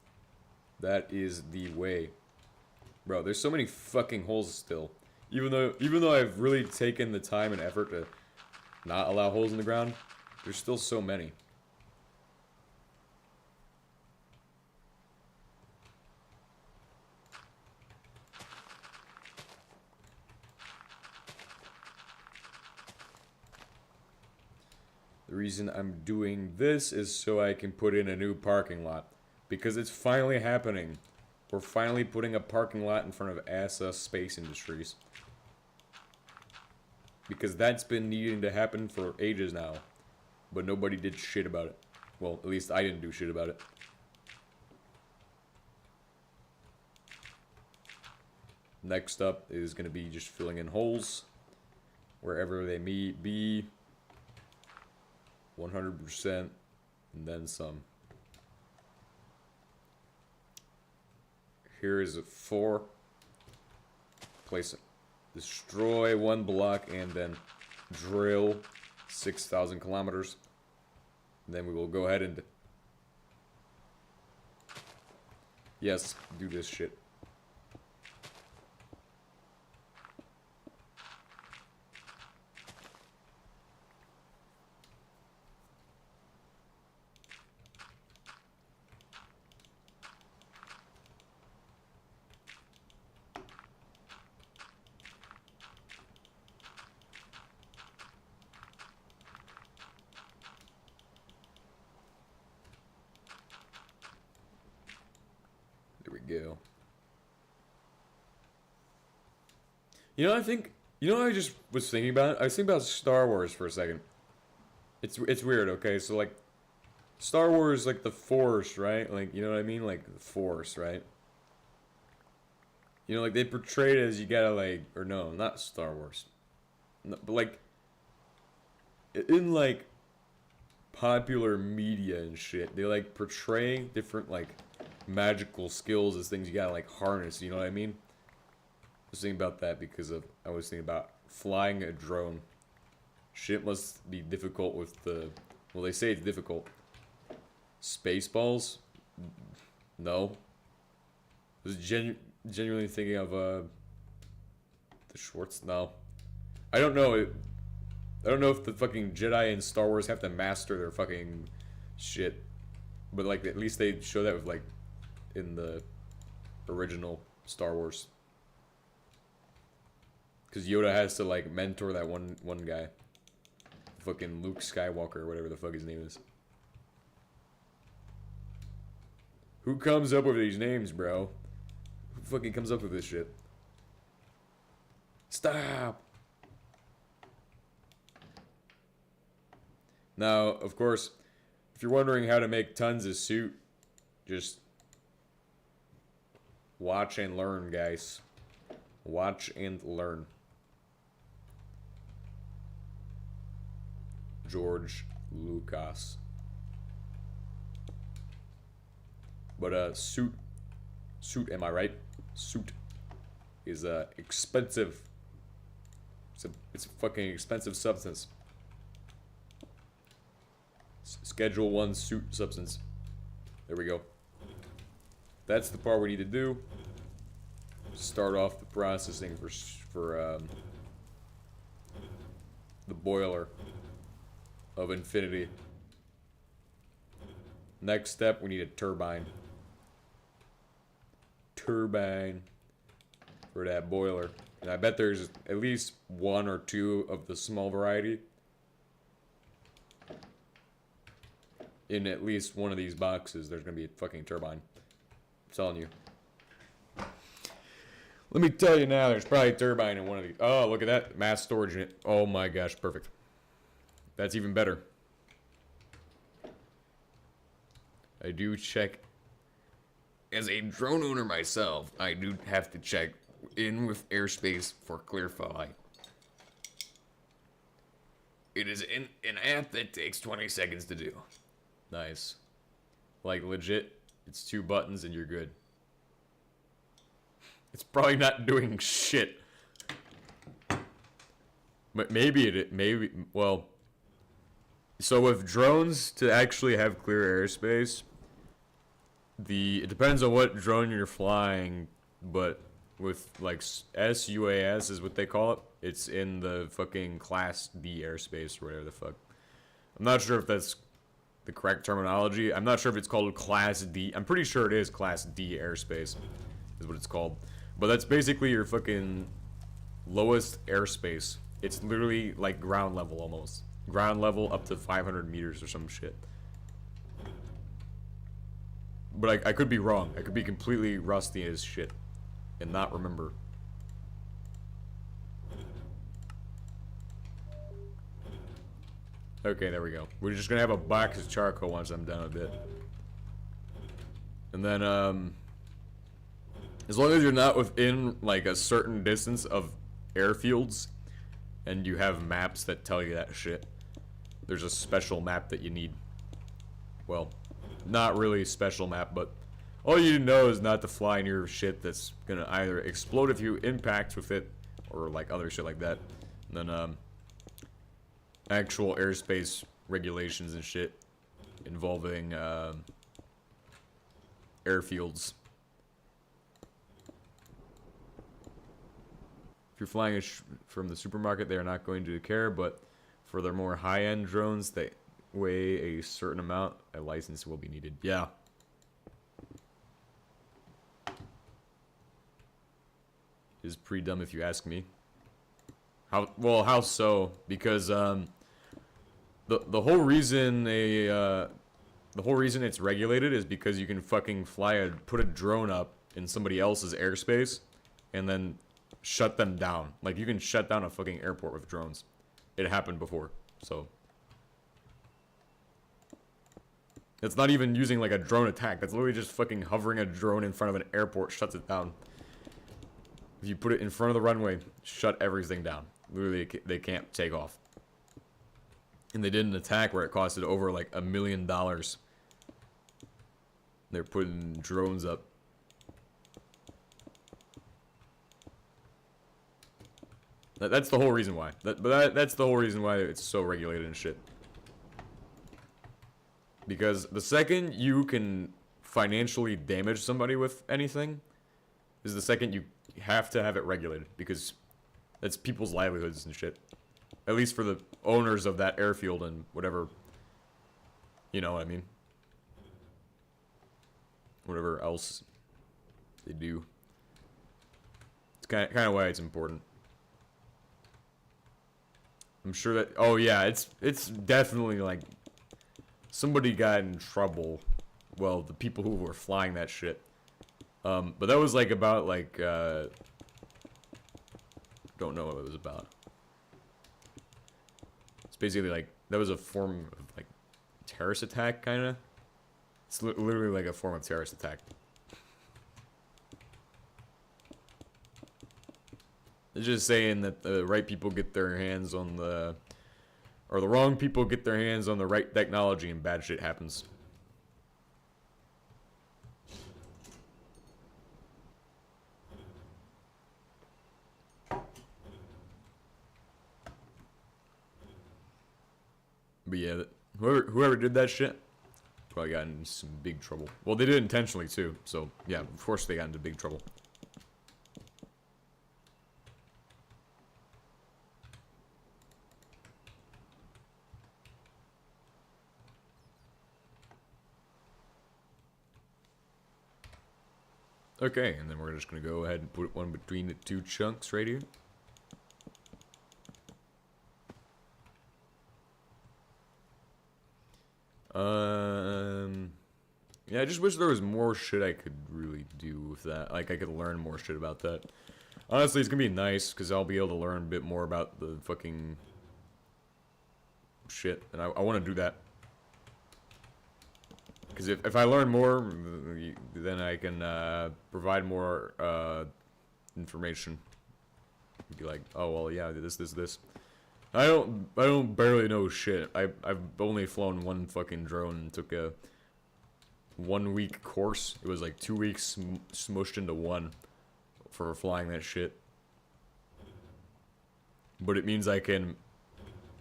That is the way. Bro, there's so many fucking holes still. Even though I've really taken the time and effort to not allow holes in the ground, there's still so many. The reason I'm doing this is so I can put in a new parking lot. Because it's finally happening. We're finally putting a parking lot in front of ASA Space Industries. Because that's been needing to happen for ages now. But nobody did shit about it. Well, at least I didn't do shit about it. Next up is going to be just filling in holes. Wherever they may be. 100% and then some. Here is a 4. Place it. Destroy 1 block and then drill 6,000 kilometers. And then we will go ahead and... Yes, do this shit. Go. You know, I just was thinking about? I was thinking about Star Wars for a second. It's weird, okay? So, like, Star Wars, like, the Force, right? Like, you know what I mean? Like, the Force, right? You know, like, they portray it as you gotta, like, or no, not Star Wars. No, but, like, in, like, popular media and shit, they, like, portray different, like, magical skills as things you gotta like harness, you know what I mean? I was thinking about that because I was thinking about flying a drone. Shit must be difficult with the, well, they say it's difficult. Spaceballs? No. I was genuinely thinking of the Schwartz. No, I don't know. I don't know if the fucking Jedi in Star Wars have to master their fucking shit, but like at least they show that with like. In the original Star Wars, because Yoda has to like mentor that one guy, fucking Luke Skywalker or whatever the fuck his name is. Who comes up with these names, bro? Who fucking comes up with this shit? Stop. Now, of course, if you're wondering how to make tons of suit, just watch and learn, guys. Watch and learn. George Lucas. But suit, am I right? Suit is expensive. It's a fucking expensive substance. Schedule 1 suit substance. There we go. That's the part we need to do. Start off the processing for the boiler. of infinity. Next step, we need a turbine. Turbine for that boiler. And I bet there's at least one or two of the small variety in at least one of these boxes. There's gonna be a fucking turbine. I'm telling you. Let me tell you now, there's probably a turbine in one of these. Oh, look at that. Mass storage unit. Oh my gosh, perfect. That's even better. I do check. As a drone owner myself, I do have to check in with airspace for clear flight. It is in an app that takes 20 seconds to do. Nice. Like legit, it's 2 buttons and you're good. It's probably not doing shit. But maybe, well. So with drones, to actually have clear airspace, it depends on what drone you're flying, but with like SUAS is what they call it. It's in the fucking Class D airspace or whatever the fuck. I'm not sure if that's the correct terminology. I'm not sure if it's called Class D. I'm pretty sure it is Class D airspace is what it's called. But that's basically your fucking lowest airspace. It's literally like ground level almost. Ground level up to 500 meters or some shit. But I could be wrong. I could be completely rusty as shit and not remember. Okay, there we go. We're just gonna have a box of charcoal once I'm done with it. And then, as long as you're not within, like, a certain distance of airfields, and you have maps that tell you that shit, there's a special map that you need. Well, not really a special map, but all you know is not to fly near shit that's gonna either explode if you impact with it, or, like, other shit like that. And then, actual airspace regulations and shit involving, airfields. If you're flying from the supermarket, they are not going to care, but for their more high-end drones that weigh a certain amount, a license will be needed. Yeah. Is pretty dumb if you ask me. How so? Because the whole reason it's regulated is because you can fucking put a drone up in somebody else's airspace and then shut them down. Like, you can shut down a fucking airport with drones. It happened before, so. It's not even using, like, a drone attack. That's literally just fucking hovering a drone in front of an airport shuts it down. If you put it in front of the runway, shut everything down. Literally, they can't take off. And they did an attack where it costed over, like, $1 million. They're putting drones up. That's the whole reason why. That's the whole reason why it's so regulated and shit. Because the second you can financially damage somebody with anything is the second you have to have it regulated. Because that's people's livelihoods and shit. At least for the owners of that airfield and whatever. You know what I mean? Whatever else they do. It's kind of why it's important. I'm sure that, oh yeah, it's definitely like, somebody got in trouble. Well, the people who were flying that shit. But that was like about like, don't know what it was about. It's basically like, that was a form of like, terrorist attack, kinda. It's literally like a form of terrorist attack. It's just saying that the right people get their hands on the... Or the wrong people get their hands on the right technology and bad shit happens. But yeah, whoever did that shit probably got in some big trouble. Well, they did it intentionally too, so yeah, of course they got into big trouble. Okay, and then we're just gonna go ahead and put one between the two chunks right here. Yeah, I just wish there was more shit I could really do with that. Like, I could learn more shit about that. Honestly, it's gonna be nice, because I'll be able to learn a bit more about the fucking shit, and I want to do that. Because if I learn more, then I can provide more information. Be like, oh, well, yeah, this. I don't barely know shit. I've only flown one fucking drone and took a 1 week course. It was like 2 weeks smushed into one for flying that shit. But it means I can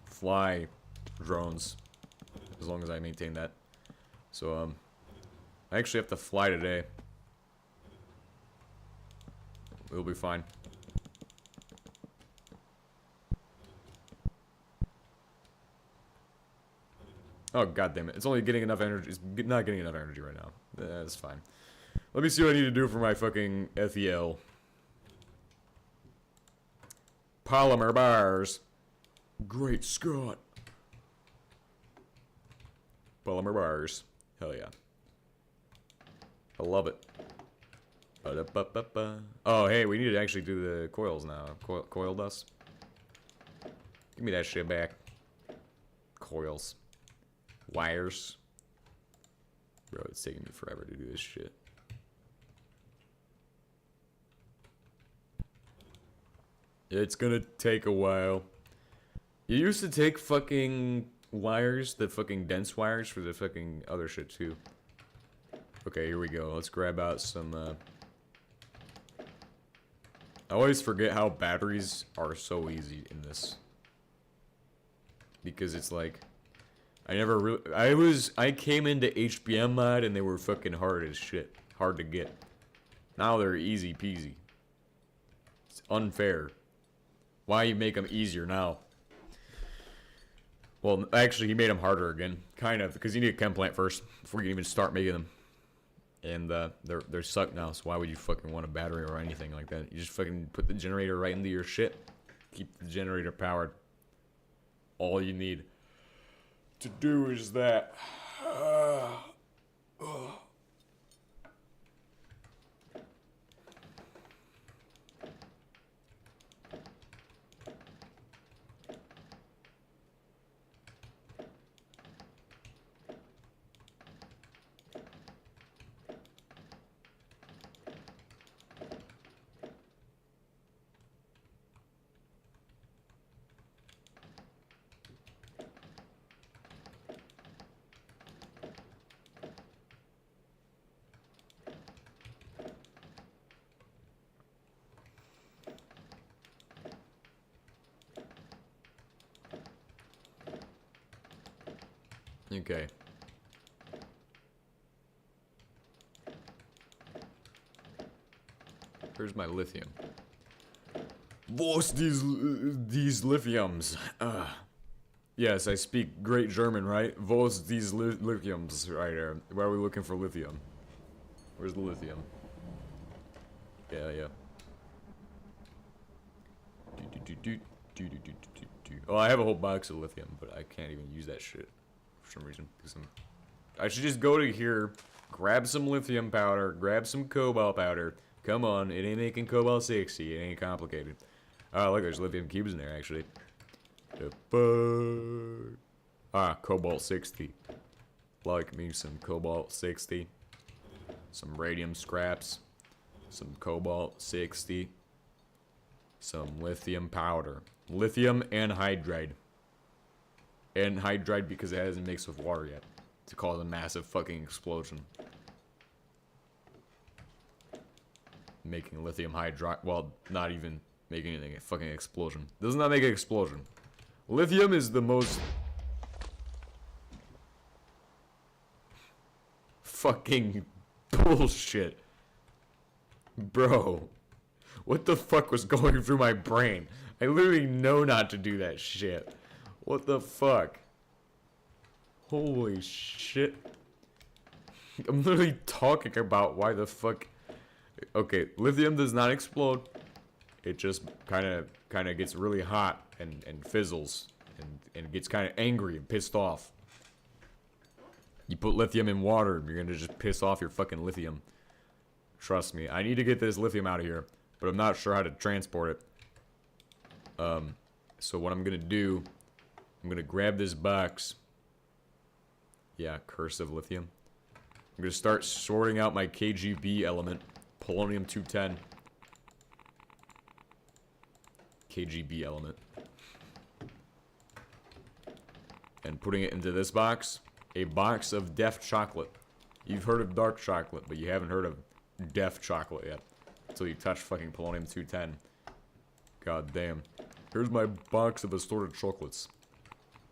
fly drones as long as I maintain that. So I actually have to fly today. It'll be fine. Oh, god damn it. It's only getting enough energy. It's not getting enough energy right now. That's fine. Let me see what I need to do for my fucking FEL. Polymer bars. Great Scott. Polymer bars. Hell yeah. I love it. Ba-da-ba-ba-ba. Oh, hey, we need to actually do the coils now. Coil dust. Give me that shit back. Coils. Wires. Bro, it's taking me forever to do this shit. It's gonna take a while. You used to take fucking wires, the fucking dense wires for the fucking other shit too. Okay, here we go. Let's grab out some, I always forget how batteries are so easy in this. Because it's like, I never really, I came into HBM mod and they were fucking hard as shit. Hard to get. Now they're easy peasy. It's unfair. Why you make them easier now? Well, actually, he made them harder again. Kind of, because you need a chem plant first before you can even start making them. And they're sucked now, so why would you fucking want a battery or anything like that? You just fucking put the generator right into your shit. Keep the generator powered. All you need to do is that. Okay. Where's my lithium? What's these lithiums? Yes, I speak great German, right? What's these lithiums right there? Why are we looking for lithium? Where's the lithium? Yeah. Oh, I have a whole box of lithium, but I can't even use that shit for some reason. I should just go to here, grab some lithium powder, grab some cobalt powder. Come on, it ain't making cobalt 60. It ain't complicated. Oh, look, there's lithium cubes in there, actually. The fuck? Ah, cobalt 60. Like me some cobalt 60. Some radium scraps. Some cobalt 60. Some lithium powder. Lithium anhydride. Anhydride because it hasn't mixed with water yet. To cause a massive fucking explosion. Making lithium hydride. Well, not even making anything a fucking explosion. Does not make an explosion. Lithium is the most fucking bullshit. Bro, what the fuck was going through my brain? I literally know not to do that shit. What the fuck? Holy shit. I'm literally talking about why the fuck Okay, lithium does not explode. It just kind of gets really hot and fizzles and gets kind of angry and pissed off. You put lithium in water, you're gonna just piss off your fucking lithium. Trust me, I need to get this lithium out of here, but I'm not sure how to transport it. So what I'm gonna do, I'm gonna grab this box. Yeah, cursive lithium. I'm gonna start sorting out my KGB element, polonium-210. KGB element. And putting it into this box, a box of death chocolate. You've heard of dark chocolate, but you haven't heard of death chocolate yet. Until you touch fucking polonium-210. God damn. Here's my box of assorted chocolates.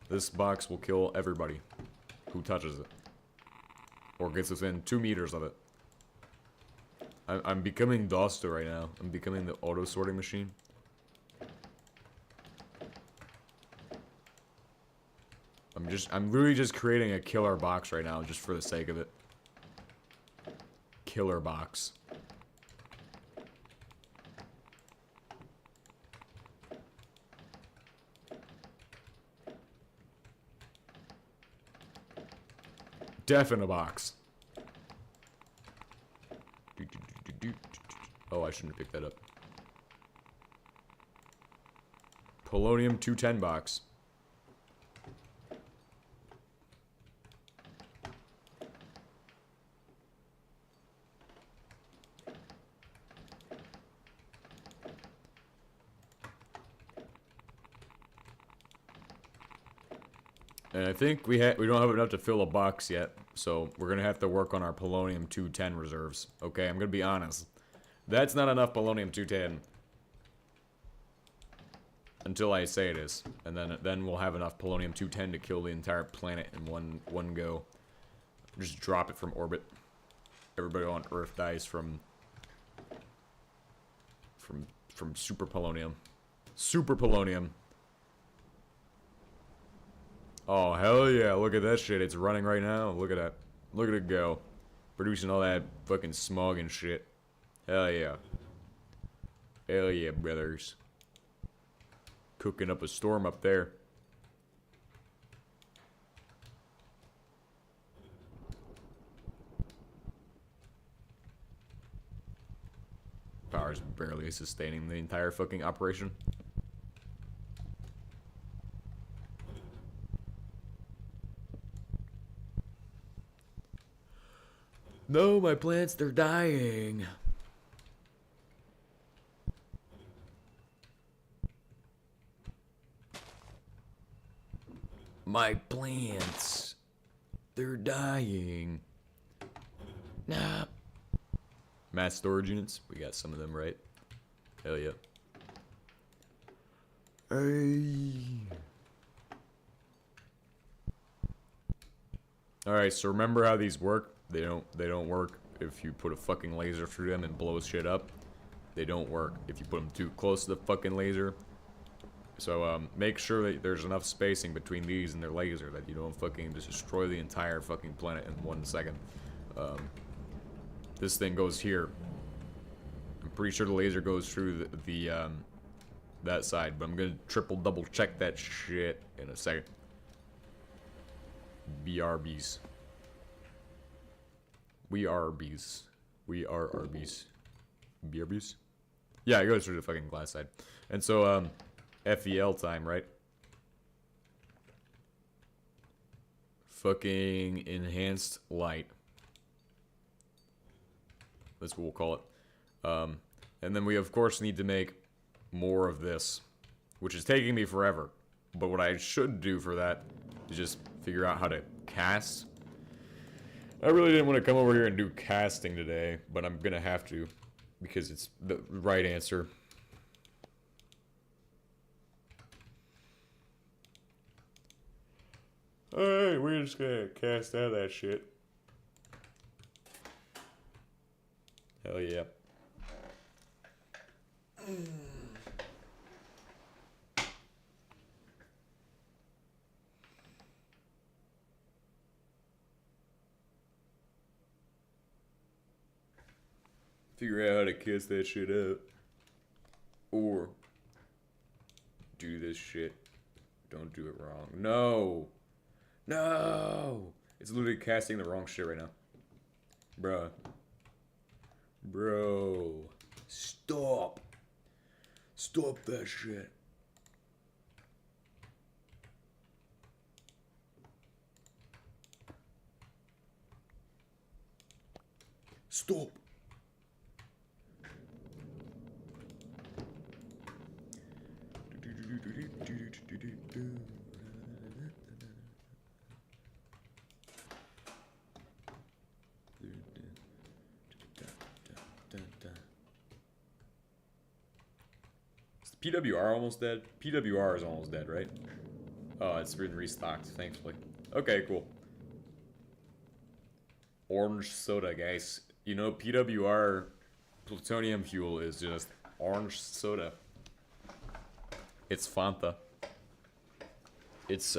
This box will kill everybody who touches it. Or gets within 2 meters of it. I'm becoming Dosta right now. I'm becoming the auto-sorting machine. I'm literally just creating a killer box right now, just for the sake of it. Killer box. Death in a box. Oh, I shouldn't have picked that up. Polonium-210 box. And I think we don't have enough to fill a box yet, so we're gonna have to work on our polonium-210 reserves. Okay, I'm gonna be honest. That's not enough polonium-210 until I say it is, and then we'll have enough polonium-210 to kill the entire planet in one go. Just drop it from orbit. Everybody on Earth dies from super polonium. Super polonium. Oh, hell yeah, look at that shit. It's running right now. Look at that. Look at it go. Producing all that fucking smog and shit. Hell yeah. Hell yeah, brothers. Cooking up a storm up there. Power's barely sustaining the entire fucking operation. No, my plants, they're dying. My plants, they're dying. Nah. Mass storage units, we got some of them, right? Hell yeah. Hey. Alright, so remember how these work? They don't work if you put a fucking laser through them and blows shit up. They don't work if you put them too close to the fucking laser. So make sure that there's enough spacing between these and their laser that you don't fucking just destroy the entire fucking planet in 1 second. This thing goes here. I'm pretty sure the laser goes through that side, but I'm gonna triple double check that shit in a second. BRBs. We are Arby's. We are Arby's. BRBs? Yeah, it goes through the fucking glass side. And so, FEL time, right? Fucking enhanced light. That's what we'll call it. And then we, of course, need to make more of this, which is taking me forever. But what I should do for that is just figure out how to cast. I really didn't want to come over here and do casting today, but I'm gonna have to, because it's the right answer. Alright, we're just gonna cast out that shit. Hell yeah. Figure out how to kiss that shit up. Or do this shit. Don't do it wrong. No! No! It's literally casting the wrong shit right now. Bruh. Bro. Stop. Stop that shit. Stop. Is the PWR almost dead? PWR is almost dead, right? Oh, it's been restocked, thankfully. Okay, cool. Orange soda, guys. You know, PWR plutonium fuel is just orange soda. It's Fanta. It's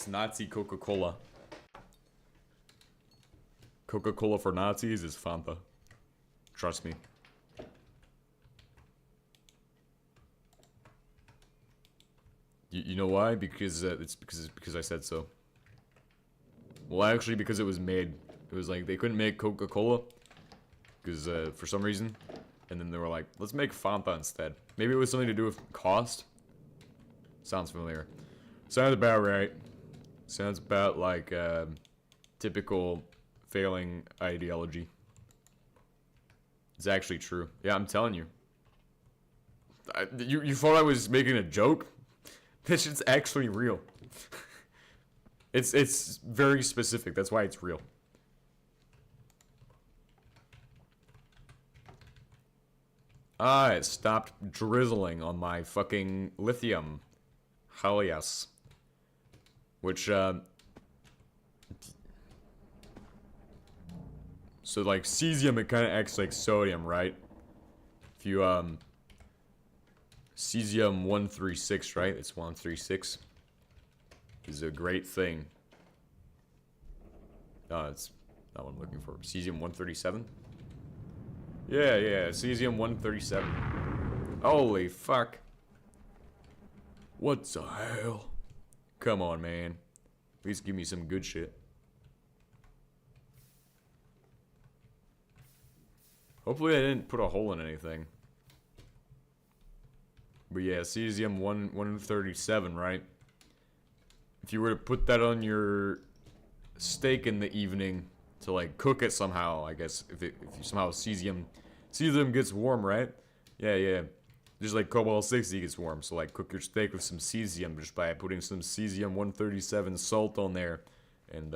Nazi Coca-Cola. Coca-Cola for Nazis is Fanta. Trust me. You know why? Because it's because I said so. Well, actually, because it was made. It was like they couldn't make Coca-Cola because for some reason, and then they were like, let's make Fanta instead. Maybe it was something to do with cost. Sounds familiar. Sounds about right. Sounds about like typical failing ideology. It's actually true. Yeah, I'm telling you. You thought I was making a joke? This shit's actually real. It's very specific. That's why it's real. Ah, it stopped drizzling on my fucking lithium. Hell yes. Which, so like cesium, it kind of acts like sodium, right? If you, cesium 136, right? It's 136. Is a great thing. It's not what I'm looking for. Cesium 137? Yeah, cesium 137. Holy fuck. What the hell? Come on, man. Please give me some good shit. Hopefully I didn't put a hole in anything. But yeah, cesium 137, right? If you were to put that on your steak in the evening to like cook it somehow, I guess if you somehow cesium gets warm, right? Yeah. Just like cobalt 60 gets warm, so like cook your steak with some cesium just by putting some cesium 137 salt on there, and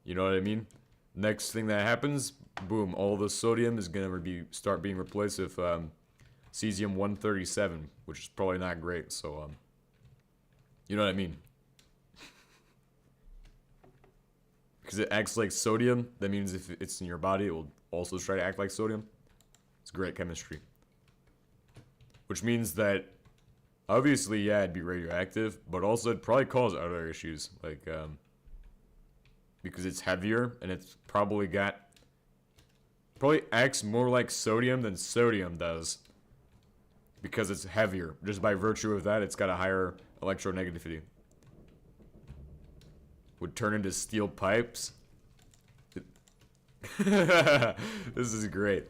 you know what I mean. Next thing that happens, boom, all the sodium is gonna start being replaced with cesium 137, which is probably not great. So you know what I mean. Because it acts like sodium, that means if it's in your body, it will also try to act like sodium. It's great chemistry. Which means that, obviously, yeah, it'd be radioactive, but also it'd probably cause other issues, like, because it's heavier, and it's probably acts more like sodium than sodium does. Because it's heavier. Just by virtue of that, it's got a higher electronegativity. Would turn into steel pipes. This is great.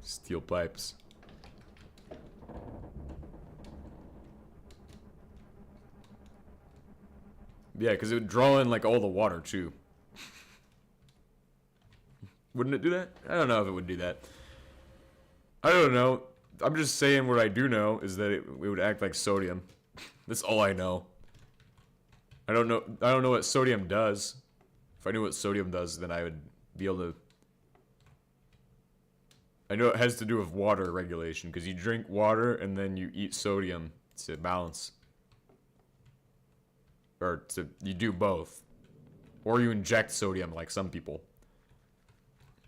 Steel pipes. Yeah, because it would draw in like all the water too. Wouldn't it do that? I don't know if it would do that. I don't know. I'm just saying what I do know is that it would act like sodium. That's all I know. I don't know what sodium does. If I knew what sodium does, then I would be able to... I know it has to do with water regulation, because you drink water and then you eat sodium to balance. Or you do both. Or you inject sodium, like some people.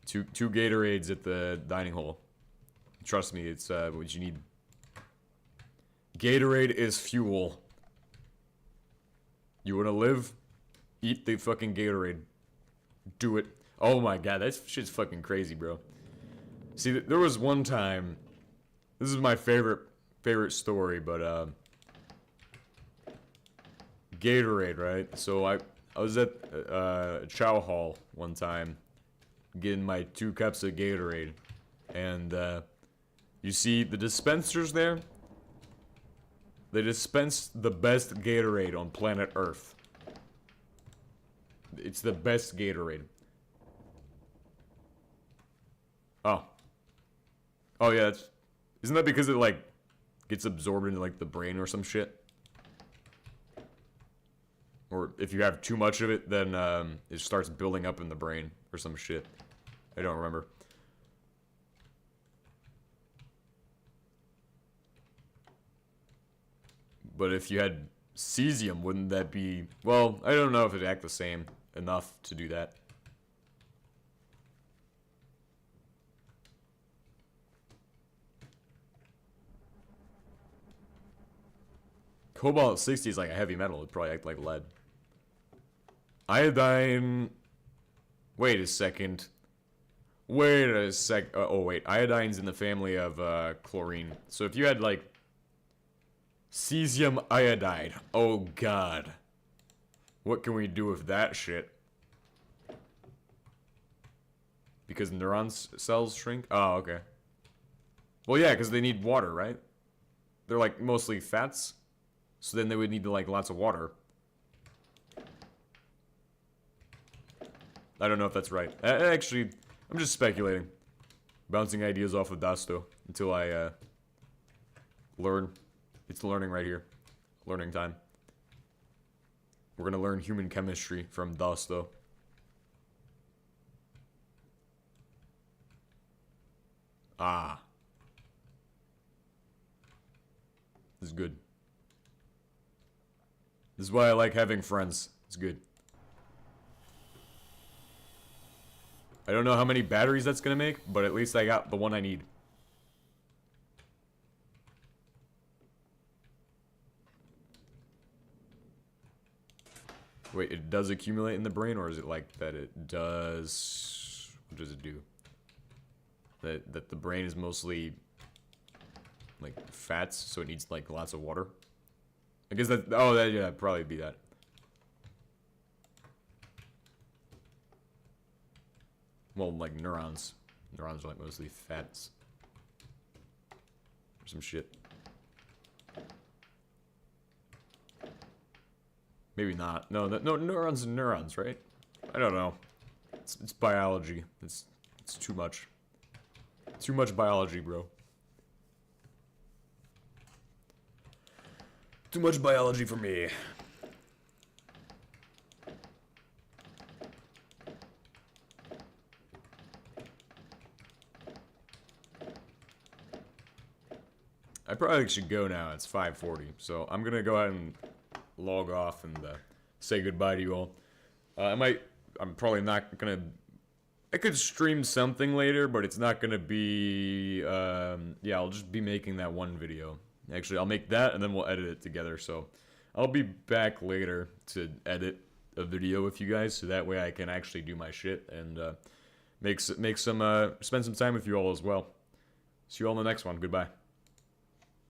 Two Gatorades at the dining hall. Trust me, it's what you need. Gatorade is fuel. You want to live? Eat the fucking Gatorade. Do it. Oh my god, that shit's fucking crazy, bro. See, there was one time. This is my favorite story, but Gatorade, right? So I was at Chow Hall one time, getting my 2 cups of Gatorade, and you see the dispensers there. They dispense the best Gatorade on planet Earth. It's the best Gatorade. Oh. Oh yeah, isn't that because it like gets absorbed into like the brain or some shit? Or if you have too much of it, then it starts building up in the brain or some shit. I don't remember. But if you had cesium, wouldn't that be... Well, I don't know if it'd act the same enough to do that. Cobalt 60 is like a heavy metal. It'd probably act like lead. Iodine... Wait a second. Wait a sec... oh, wait. Iodine's in the family of chlorine. So if you had, like... Cesium iodide. Oh, God. What can we do with that shit? Because neuron cells shrink? Oh, okay. Well, yeah, because they need water, right? They're, like, mostly fats. So then they would need, like, lots of water. I don't know if that's right. Actually, I'm just speculating. Bouncing ideas off of Dasto until I, learn. It's learning right here. Learning time. We're gonna learn human chemistry from Dasto. Ah. This is good. This is why I like having friends. It's good. I don't know how many batteries that's gonna make, but at least I got the one I need. Wait, it does accumulate in the brain, or is it like that it does... What does it do? That the brain is mostly, like, fats, so it needs, like, lots of water? I guess that... Oh, that, yeah, it'd probably be that. Well, like, neurons. Neurons are, like, mostly fats. Or some shit. Maybe not. No, no, neurons and neurons, right? I don't know. It's biology. It's too much. Too much biology, bro. Too much biology for me. I probably should go now. It's 5:40, so I'm gonna go ahead and log off and say goodbye to you all. I'm probably not gonna... I could stream something later, but it's not gonna be... yeah, I'll just be making that one video. Actually, I'll make that, and then we'll edit it together, so... I'll be back later to edit a video with you guys, so that way I can actually do my shit, and spend some time with you all as well. See you all in the next one. Goodbye.